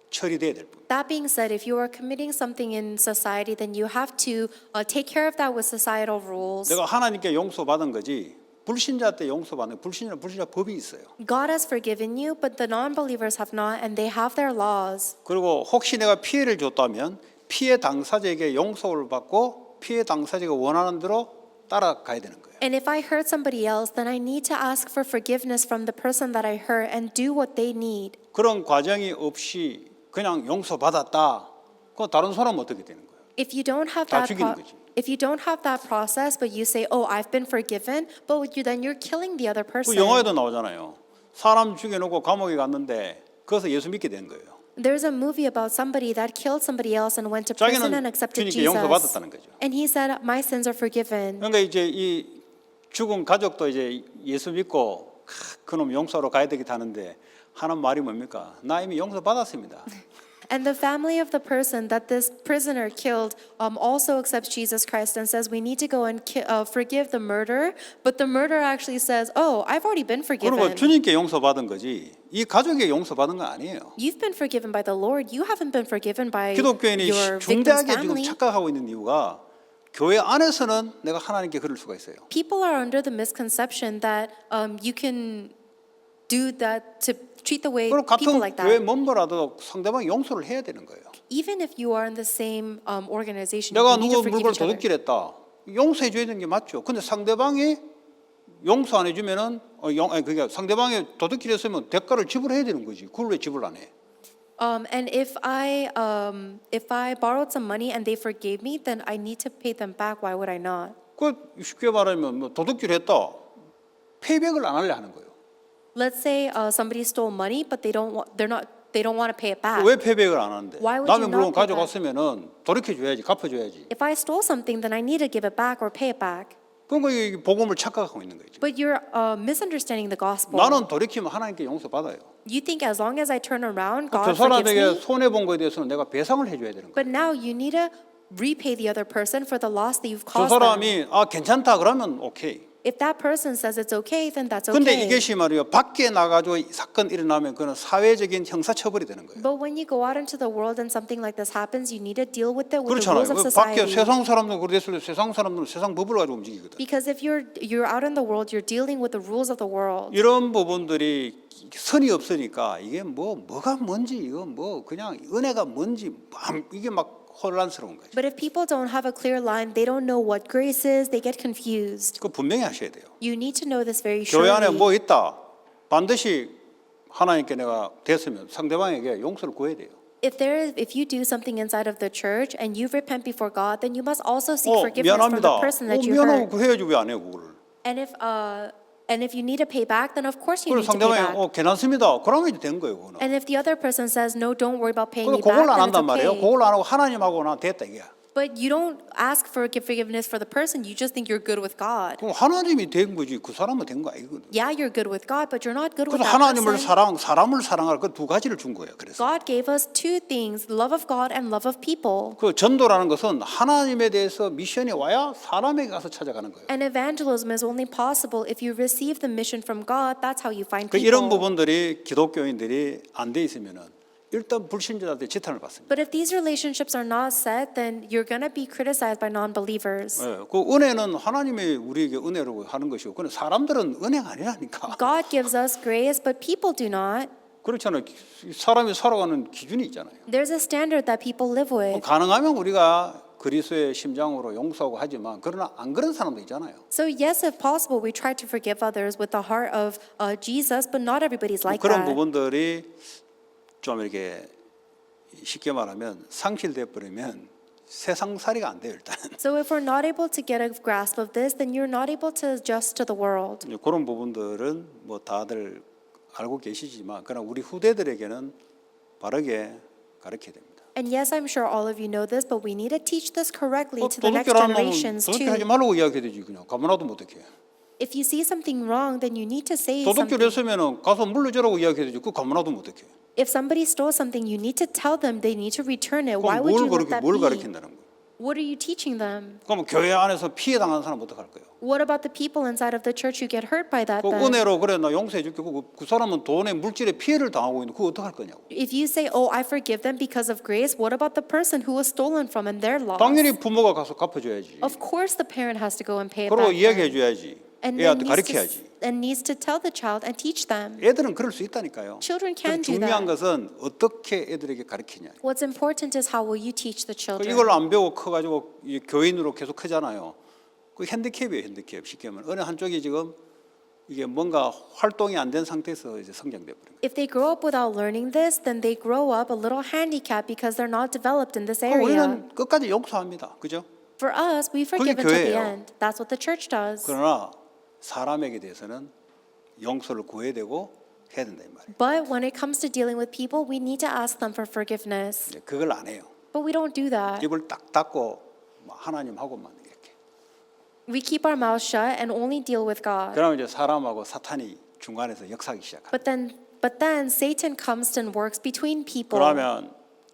처리돼야 될 뿐. That being said, if you are committing something in society, then you have to take care of that with societal rules. 내가 하나님께 용서받은 거지 불신자 때 용서받는 불신자 법이 있어요. God has forgiven you, but the non-believers have not, and they have their laws. 그리고 혹시 내가 피해를 줬다면 피해 당사자에게 용서를 받고 피해 당사자가 원하는 대로 따라가야 되는 거예요. And if I hurt somebody else, then I need to ask for forgiveness from the person that I hurt and do what they need. 그런 과정이 없이 그냥 용서받았다. 그 다른 사람은 어떻게 되는 거예요? If you don't have 다 that 죽이는 거지. if you don't have that process, but you say, "Oh, I've been forgiven," but then you're killing the other 그 person. 영화에도 나오잖아요. 사람 죽여놓고 감옥에 갔는데 거기서 예수 믿게 된 거예요. There's a movie about somebody that killed somebody else and went to prison and 자기는 accepted 주님께 Jesus. 용서받았다는 거죠. And he said, "My sins are forgiven." 그러니까 이제 이 죽은 가족도 이제 예수 믿고 그놈 용서로 가야 되겠다 하는데 하는 말이 뭡니까? 나 이미 용서받았습니다. And the family of the person that this prisoner killed also accepts Jesus Christ and says we need to go and forgive the murderer. But the murderer actually says, "Oh, I've already been 그리고 forgiven." 주님께 용서받은 거지 이 가족에게 용서받은 건 아니에요. You've been forgiven by the Lord. You haven't been forgiven by 기독교인이 your victim's 중대하게 지금 family. 착각하고 있는 이유가 교회 안에서는 내가 하나님께 그럴 수가 있어요. People are under the misconception that you can do that to treat the way 그럼 people 같은 like 교회 that. 멤버라도 상대방 용서를 해야 되는 거예요. Even if you are in the same organization, 내가 you need to 누구 forgive 물건을 each other. 도둑질했다. 용서해 줘야 되는 게 맞죠. 근데 상대방이 용서 안 해주면은 그러니까 상대방이 도둑질했으면 대가를 지불해야 되는 거지. 그걸 왜 지불 안 해? And if I borrowed some money and they forgave me, then I need to pay them back. Why would I not? 그 쉽게 말하면 뭐 도둑질 했다. 페이백을 안 하려 하는 거예요. Let's say somebody stole money, but they don't want to pay it back. 왜 페이백을 안 하는데? Why would 남의 you 물건 not pay 가져갔으면은 돌이켜줘야지, 갚아줘야지. If I stole something, then I need to give it back or pay it back. 그러니까 이 복음을 착각하고 있는 거죠. But you're misunderstanding the gospel. 나는 돌이키면 하나님께 용서받아요. You think as long as I turn around, 저 God forgives 사람에게 me. 손해 본 거에 대해서는 내가 배상을 해줘야 되는 거예요. But now you need to repay the other person for the loss that you've 저 caused them. 사람이 괜찮다 그러면 오케이. If that person says it's okay, then that's 근데 okay. 이것이 말이요 밖에 나가지고 이 사건 일어나면 그는 사회적인 형사처벌이 되는 거예요. But when you go out into the world and something like this happens, you need to deal with it with the 그렇잖아요. rules of 그 밖에 society. 세상 사람들 그랬을 때 세상 사람들은 세상 법을 가지고 움직이거든. Because if you're out in the world, you're dealing with the rules of the world. 이런 부분들이 선이 없으니까 이게 뭐가 뭔지 이거 그냥 은혜가 뭔지 이게 막 혼란스러운 거죠. But if people don't have a clear line, they don't know what grace is, they get confused. 그 분명히 하셔야 돼요. You need to know this very 교회 안에 surely. 뭐 있다. 반드시 하나님께 내가 됐으면 상대방에게 용서를 구해야 돼요. If you do something inside of the church and you repent before God, then you must also seek forgiveness from 미안합니다. the person that you 미안하고 hurt. 해야지 왜 안 해요 그거를. And if you need to pay back, then of course you 그리고 need to pay 상대방이 back. 괜찮습니다. 그러면 이제 된 거예요 그거는. And if the other person says no, don't worry about paying 그리고 me back, 그걸 안 then it's 한단 말이에요. okay. 그걸 안 하고 하나님하고 나 됐다 이게. But you don't ask for forgiveness for the person. You just think you're good with God. 그럼 하나님이 된 거지 그 사람은 된 거 아니거든. Yeah, you're good with God, but you're not good with 그래서 that 하나님을 person. 사람을 사랑할 그 두 가지를 준 거예요. 그래서 God gave us two things, love of God and love of people. 그 전도라는 것은 하나님에 대해서 미션이 와야 사람에게 가서 찾아가는 거예요. And evangelism is only possible if you receive the mission from God. That's how you find 그 이런 people. 부분들이 기독교인들이 안 돼 있으면은 일단 불신자들한테 지탄을 받습니다. But if these relationships are not set, then you're going to be criticized by non-believers. 예, 그 은혜는 하나님이 우리에게 은혜로 하는 것이고, 그건 사람들은 은혜가 아니라니까. God gives us grace, but people do not. 그렇잖아요. 사람이 살아가는 기준이 있잖아요. There's a standard that people live with. 가능하면 우리가 그리스도의 심장으로 용서하고 하지만 그러나 안 그런 사람도 있잖아요. So yes, if possible, we try to forgive others with the heart of Jesus, but not everybody's like 그런 that. 부분들이 좀 이렇게 쉽게 말하면 상실돼 버리면 세상살이가 안 돼요 일단. So if we're not able to get a grasp of this, then you're not able to adjust to the world. 이제 그런 부분들은 뭐 다들 알고 계시지만 그러나 우리 후대들에게는 바르게 가르쳐야 됩니다. And yes, I'm sure all of you know this, but we need to teach this correctly to the next 도둑질하는 놈은 generations 도둑질하지 too. 말라고 이야기해야 되지 그냥 가만놔도 못해. If you see something wrong, then you need to say 도둑질 something. 했으면은 가서 물려주라고 이야기해야 되지 그 가만놔도 못해. If somebody stole something, you need to tell them they need to return it. Why 그럼 would you let that 뭘 be? 가르친다는 거예요? What are you teaching them? 그럼 교회 안에서 피해 당한 사람 어떡할 거예요? What about the people inside of the church who get hurt by that 그 then? 은혜로 그래 나 용서해 줄게. 그 사람은 돈에 물질에 피해를 당하고 있는데 그거 어떡할 거냐고. If you say, oh, I forgive them because of grace, what about the person who was stolen from and their loss? 당연히 부모가 가서 갚아줘야지. Of course the parent has to go and pay it 그러고 back. 이야기해 then. 줘야지. And 애한테 then 가르쳐야지. needs to tell the child and teach them. 애들은 그럴 수 있다니까요. Children can do 중요한 that. 것은 어떻게 애들에게 가르치냐. What's important is how will you teach the children. 이걸 안 배우고 커가지고 이 교인으로 계속 크잖아요. 그 핸디캡이에요, 핸디캡. 쉽게 말하면 어느 한쪽이 지금 이게 뭔가 활동이 안 된 상태에서 이제 성장돼 버립니다. If they grow up without learning this, then they grow up a little handicapped because they're not developed in this area. 우리는 끝까지 용서합니다, 그죠? For us, we forgive until the 교회예요. end. That's what the church does. 그러나 사람에게 대해서는 용서를 구해야 되고 해야 된다 이 말이에요. But when it comes to dealing with people, we need to ask them for forgiveness. 이제 그걸 안 해요. But we don't do that. 입을 딱 닫고 하나님하고만 이렇게. We keep our mouths shut and only deal with God. 그러면 이제 사람하고 사탄이 중간에서 역사하기 시작합니다. But then Satan comes and works between people. 그러면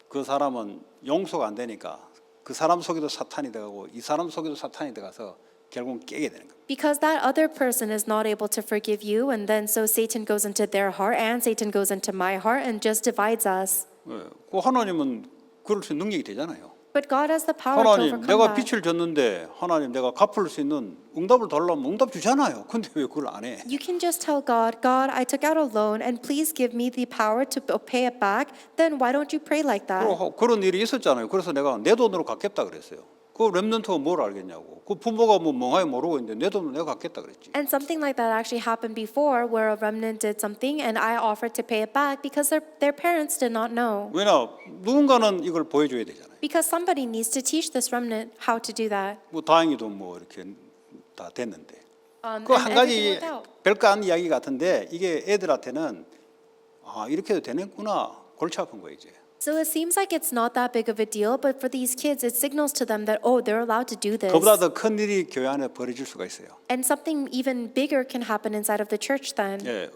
그 사람은 용서가 안 되니까 그 사람 속에도 사탄이 들어가고 이 사람 속에도 사탄이 들어가서 결국 깨게 되는 겁니다. Because that other person is not able to forgive you, and then so Satan goes into their heart and Satan goes into my heart and just divides us. 그 하나님은 그럴 수 있는 능력이 되잖아요. But God has the power to 하나님 overcome 내가 that. 빛을 줬는데 하나님 내가 갚을 수 있는 응답을 달라면 응답 주잖아요. 근데 왜 그걸 안 해? You can just tell God, God, I took out a loan and please give me the power to pay it back. Then why don't you pray like that? 그런 일이 있었잖아요. 그래서 내가 내 돈으로 갚겠다 그랬어요. 그 렘넌트가 뭘 알겠냐고. 그 부모가 뭐 멍하게 모르고 있는데 내 돈은 내가 갖겠다 그랬지. And something like that actually happened before where a remnant did something and I offered to pay it back because their parents did not know. 왜냐 누군가는 이걸 보여줘야 되잖아요. Because somebody needs to teach this remnant how to do that. 뭐 다행히도 뭐 이렇게 다 됐는데. 그 And 한 everything 가지 worked out. 별거 아닌 이야기 같은데 이게 애들한테는 아 이렇게 해도 되는구나 골치 아픈 거예요 이제. So it seems like it's not that big of a deal, but for these kids, it signals to them that, oh, they're allowed to do this. 그보다 더 큰 일이 교회 안에 벌어질 수가 있어요. And something even bigger can happen inside of the church then. 예,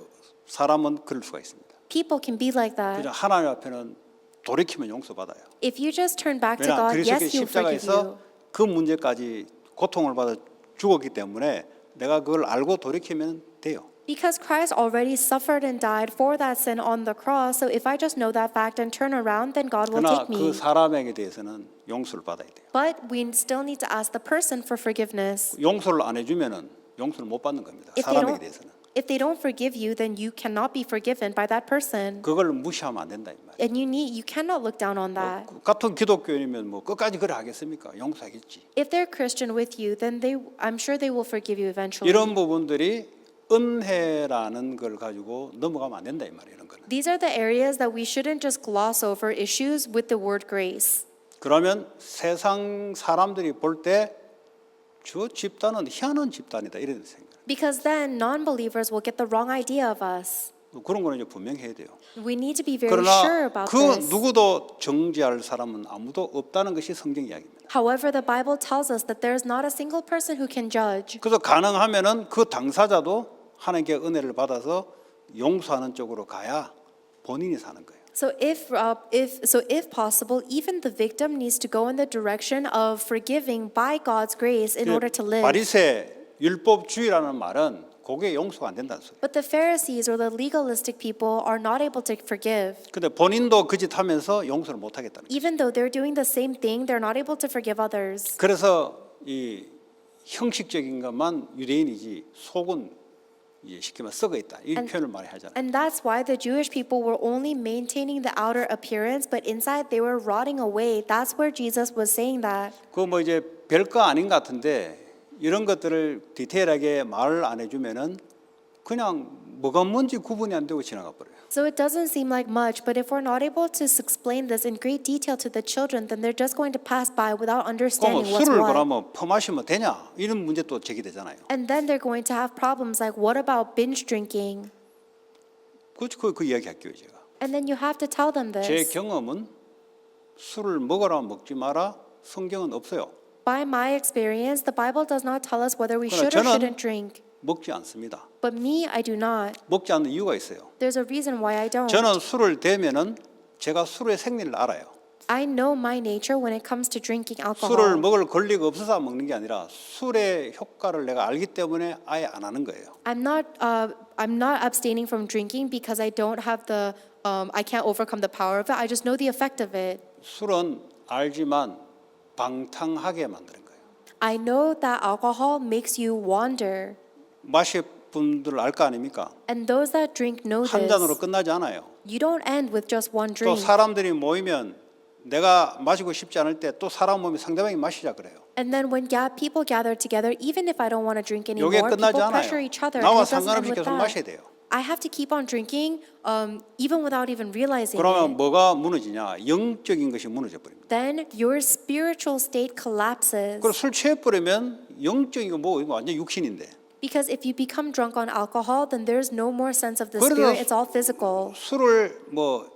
사람은 그럴 수가 있습니다. People can be like that. 그냥 하나님 앞에는 돌이키면 용서받아요. If you just turn back to 왜냐 God, 그리스도의 yes, He'll forgive 십자가에서 you. 그 문제까지 고통을 받아 죽었기 때문에 내가 그걸 알고 돌이키면 돼요. Because Christ already suffered and died for that sin on the cross, so if I just know that fact and turn around, then God will 그러나 take 그 me. 사람에게 대해서는 용서를 받아야 돼요. But we still need to ask the person for forgiveness. 용서를 안 해주면은 용서를 못 받는 겁니다. If they 사람에게 don't, 대해서는 if they don't forgive you, then you cannot be forgiven by that person. 그걸 무시하면 안 된다 이 말이에요. And you cannot look down on that. 같은 기독교인이면 뭐 끝까지 그래 하겠습니까? 용서하겠지. If they're Christian with you, then I'm sure they will forgive you eventually. 이런 부분들이 은혜라는 걸 가지고 넘어가면 안 된다 이 말이에요. 이런 거는. These are the areas that we shouldn't just gloss over issues with the word grace. 그러면 세상 사람들이 볼 때 저 집단은 희한한 집단이다 이런 생각. Because then non-believers will get the wrong idea of us. 그런 거는 이제 분명히 해야 돼요. We need to be very sure 그러나 about 그 this. 누구도 정죄할 사람은 아무도 없다는 것이 성경 이야기입니다. However, the Bible tells us that there is not a single person who can judge. 그래서 가능하면은 그 당사자도 하나님께 은혜를 받아서 용서하는 쪽으로 가야 본인이 사는 거예요. So if possible, even the victim needs to go in the direction of forgiving by God's grace in order to live. 바리새 율법주의라는 말은 그게 용서가 안 된다는 소리예요. But the Pharisees or the legalistic people are not able to forgive. 근데 본인도 그 짓 하면서 용서를 못 하겠다는 거예요. Even though they're doing the same thing, they're not able to forgive others. 그래서 이 형식적인 것만 유대인이지 속은 쉽게 말해 썩어 있다. 이 표현을 많이 하잖아요. And that's why the Jewish people were only maintaining the outer appearance, but inside they were rotting away. That's where Jesus was saying that. 그 뭐 이제 별거 아닌 것 같은데 이런 것들을 디테일하게 말을 안 해주면은 그냥 뭐가 뭔지 구분이 안 되고 지나가 버려요. So it doesn't seem like much, but if we're not able to explain this in great detail to the children, then they're just going to pass by without 그럼 understanding what's 술을 what. 그러면 퍼마시면 되냐? 이런 문제 또 제기되잖아요. And then they're going to have problems like, what about binge drinking? 그 이야기 할게요 제가. And then you have to tell them 제 this. 경험은 술을 먹어라 먹지 마라 성경은 없어요. By my experience, the Bible does not tell us whether we 그러나 should or 저는 shouldn't drink. 먹지 않습니다. But me, I do not. 먹지 않는 이유가 있어요. There's a reason why I don't. 저는 술을 대면은 제가 술의 생리를 알아요. I know my nature when it comes to drinking 술을 alcohol. 먹을 권리가 없어서 먹는 게 아니라 술의 효과를 내가 알기 때문에 아예 안 하는 거예요. I'm not abstaining from drinking because I don't have I can't overcome the power of it. I just know the effect of it. 술은 알지만 방탕하게 만드는 거예요. I know that alcohol makes you wander. 마실 분들 알 거 아닙니까? And those that drink know 한 잔으로 this. 끝나지 않아요. You don't end with just one 또 drink. 사람들이 모이면 내가 마시고 싶지 않을 때 또 사람 모이면 상대방이 마시자 그래요. And then when people gather together, even if I don't want to drink 이게 anymore, 끝나지 people 않아요. pressure each other. 나와 And it doesn't end 상관없이 with 계속 마셔야 that. 돼요. I have to keep on drinking even without even realizing 그러면 it. 뭐가 무너지냐? 영적인 것이 무너져 버립니다. Then your spiritual state collapses. 그리고 술 취해 버리면 영적인 거 뭐 이거 완전 육신인데. Because if you become drunk on alcohol, then there's no more sense of the 그래서 spirit. It's all physical. 술을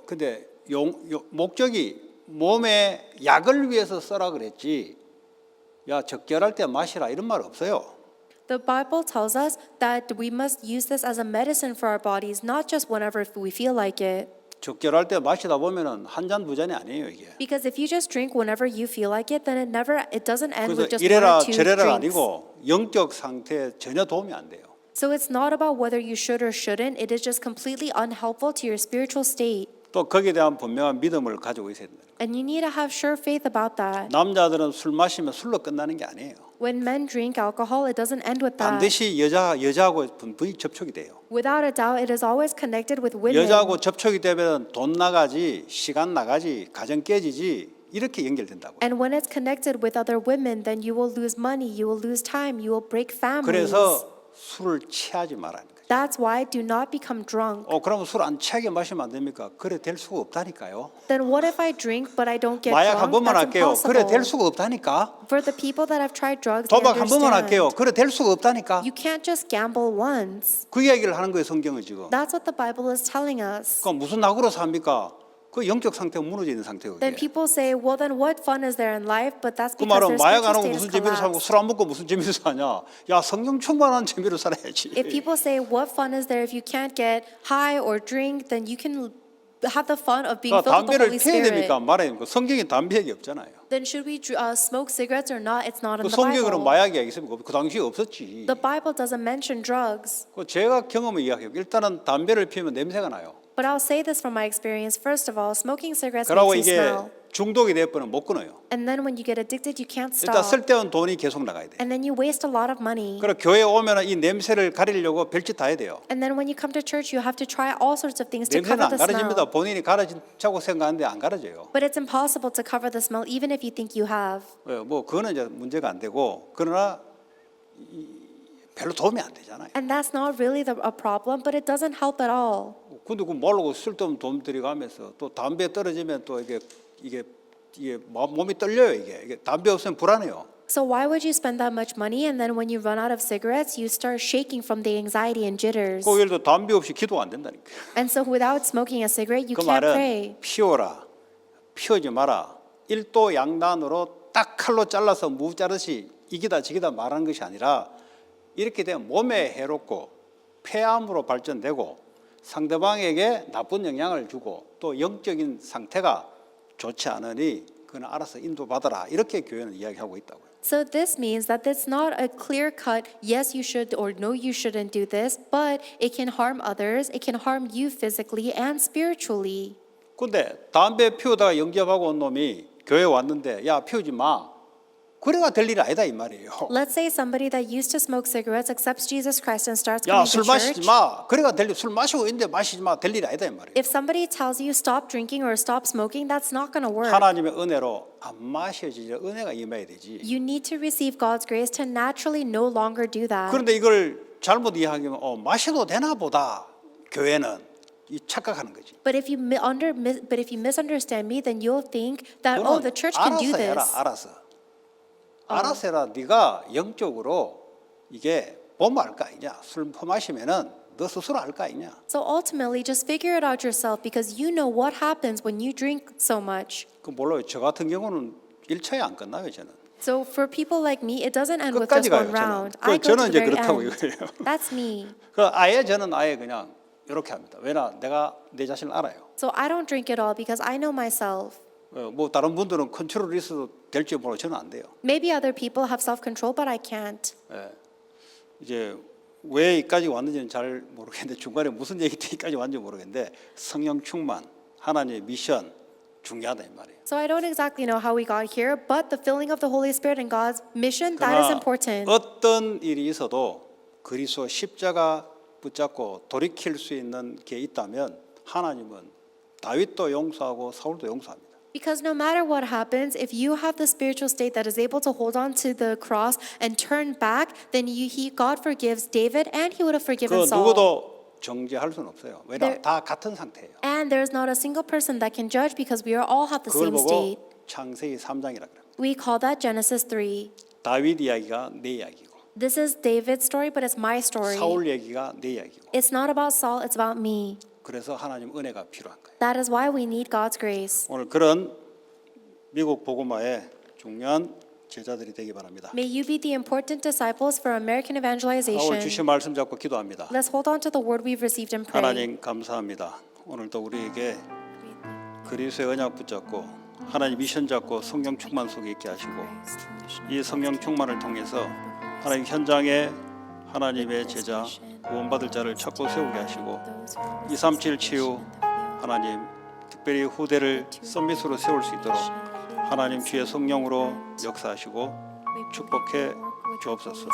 근데 목적이 몸에 약을 위해서 써라 그랬지. 야 적절할 때 마시라 이런 말 없어요. The Bible tells us that we must use this as a medicine for our bodies, not just whenever we feel like it. 적절할 때 마시다 보면은 한 잔 두 잔이 아니에요 이게. Because if you just drink whenever you feel like it, then it doesn't end 그래서 with just one 이래라 or two 저래라 drinks. 아니고 영적 상태에 전혀 도움이 안 돼요. So it's not about whether you should or shouldn't. It is just completely unhelpful to your spiritual state. 또 거기에 대한 분명한 믿음을 가지고 있어야 된다. And you need to have sure faith about that. 남자들은 술 마시면 술로 끝나는 게 아니에요. When men drink alcohol, it doesn't end with that. 반드시 여자하고 분명히 접촉이 돼요. Without a doubt, it is always connected with women. 여자하고 접촉이 되면 돈 나가지, 시간 나가지, 가정 깨지지 이렇게 연결된다고. And when it's connected with other women, then you will lose money, you will lose time, you will break families. 그래서 술을 취하지 말라는 거죠. That's why do not become drunk. 그러면 술 안 취하게 마시면 안 됩니까? 그래 될 수가 없다니까요. Then what if I drink but I don't get 마약 한 drunk? 번만 That's 할게요. 그래 될 impossible. 수가 없다니까. For the people that have tried drugs, they 도박 한 번만 할게요. understand. 그래 될 수가 없다니까. You can't just gamble once. 그 이야기를 하는 거예요, 성경은 지금. That's what the Bible is telling us. 그럼 무슨 낙으로 삽니까? 그 영적 상태가 무너져 있는 상태고. Then people say, well, then what fun is there in life? But that's 그 because 말은 their 마약 안 spiritual 하고 state 무슨 is 재미로 살고 collapsed. 술 안 먹고 무슨 재미로 사냐? 야 성령 충만한 재미로 살아야지. If people say, what fun is there if you can't get high or drink, then you can have the fun of being 그러니까 filled with the 담배를 Holy 피워야 Spirit. 됩니까? 말아야 됩니까? 성경에 담배 얘기 없잖아요. Then should we smoke cigarettes or not? It's not in 그 the 성경으로는 Bible. 마약이 있습니까? 그 당시에 없었지. The Bible doesn't mention drugs. 그 제가 경험을 이야기해요. 일단은 담배를 피우면 냄새가 나요. But I'll say this from my experience. First of all, smoking cigarettes 그러고 makes you 이게 smell. 중독이 되어버리면 못 끊어요. And then when you get addicted, you can't 일단 stop. 쓸데없는 돈이 계속 나가야 돼. And then you waste a lot of money. 그리고 교회 오면 이 냄새를 가리려고 별짓 다 해야 돼요. And then when you come to church, you have to try all sorts of things to 냄새는 cover 안 the 가려집니다. smell. 본인이 가려진다고 생각하는데 안 가려져요. But it's impossible to cover the smell even if you think you have. 뭐 그거는 이제 문제가 안 되고 그러나 별로 도움이 안 되잖아요. And that's not really a problem, but it doesn't help at all. 근데 그 모르고 쓸데없는 돈 들여가면서 또 담배 떨어지면 또 이게 몸이 떨려요. 이게 담배 없으면 불안해요. So why would you spend that much money and then when you run out of cigarettes, you start shaking from the anxiety and jitters? 그 예를 들어 담배 없이 기도가 안 된다니까. And so without smoking a cigarette, you 그 can't 말은 pray. 피워라, 피우지 마라. 일도 양단으로 딱 칼로 잘라서 무 자르듯이 이기다 저기다 말하는 것이 아니라 이렇게 되면 몸에 해롭고 폐암으로 발전되고 상대방에게 나쁜 영향을 주고 또 영적인 상태가 좋지 않으니 그는 알아서 인도받아라. 이렇게 교회는 이야기하고 있다고요. So this means that it's not a clear cut, yes, you should or no, you shouldn't do this, but it can harm others, it can harm you physically and spiritually. 근데 담배 피우다가 영접하고 온 놈이 교회 왔는데 야 피우지 마. 그래가 될 일이 아니다 이 말이에요. Let's say somebody that used to smoke cigarettes accepts Jesus Christ and starts 야 coming 술 to 마시지 church. 마. 그래가 될 일. 술 마시고 있는데 마시지 마. 될 일이 아니다 이 말이에요. If somebody tells you stop drinking or stop smoking, that's not going to work. 하나님의 은혜로 안 마셔지려 은혜가 임해야 되지. You need to receive God's grace to naturally no longer do that. 그런데 이걸 잘못 이해하면 마셔도 되나 보다. 교회는 이 착각하는 거지. But if you misunderstand me, then you'll think that 그거는 the church can do 알아서 해라. this. 알아서. 알아서 해라. 네가 영적으로 이게 보면 알 거 아니냐. 술 퍼마시면은 너 스스로 알 거 아니냐. So ultimately, just figure it out yourself because you know what happens when you drink so much. 그 몰라요. 저 같은 경우는 1차에 안 끝나요. 저는. So for people like me, it doesn't end with 끝까지 just one 가요. round. 저는. I go to 저는 the 이제 very 그렇다고 end. 이거예요. That's me. 저는 아예 그냥 이렇게 합니다. 왜냐 내가 내 자신을 알아요. So I don't drink at all because I know myself. 뭐 다른 분들은 컨트롤이 있어도 될지 모르고 저는 안 돼요. Maybe other people have self-control, but I can't. 이제 왜 여기까지 왔는지는 잘 모르겠는데 중간에 무슨 얘기 때문에 왔는지 모르겠는데 성령 충만, 하나님의 미션 중요하다 이 말이에요. So I don't exactly know how we got here, but the filling of the Holy Spirit and God's mission, that is 그러나 important. 어떤 일이 있어도 그리스도 십자가 붙잡고 돌이킬 수 있는 게 있다면 하나님은 다윗도 용서하고 사울도 용서합니다. Because no matter what happens, if you have the spiritual state that is able to hold on to the cross and turn back, then God forgives David and he would have forgiven 그 Saul. 누구도 정죄할 수는 없어요. 왜냐 There- 다 같은 상태예요. And there's not a single person that can judge because we all have the 그걸 same state. 보고 창세기 3장이라 그래요. We call that Genesis 3. 다윗 이야기가 내 이야기고 This is David's story, but it's my story. 사울 얘기가 내 이야기고 It's not about Saul, it's about me. 그래서 하나님 은혜가 필요한 거예요. That is why we need God's grace. 오늘 그런 미국 복음화의 중요한 제자들이 되기 바랍니다. May you be the important disciples for American 오늘 evangelization. 주신 말씀 잡고 기도합니다. Let's hold on to the word we've received and pray. 하나님 감사합니다. 오늘도 우리에게 그리스도의 언약 붙잡고 하나님 미션 잡고 성령 충만 속에 있게 하시고 이 성령 충만을 통해서 하나님 현장에 하나님의 제자 구원받을 자를 찾고 세우게 하시고 237 치유 하나님 특별히 후대를 서밋으로 세울 수 있도록 하나님 주의 성령으로 역사하시고 축복해 주옵소서.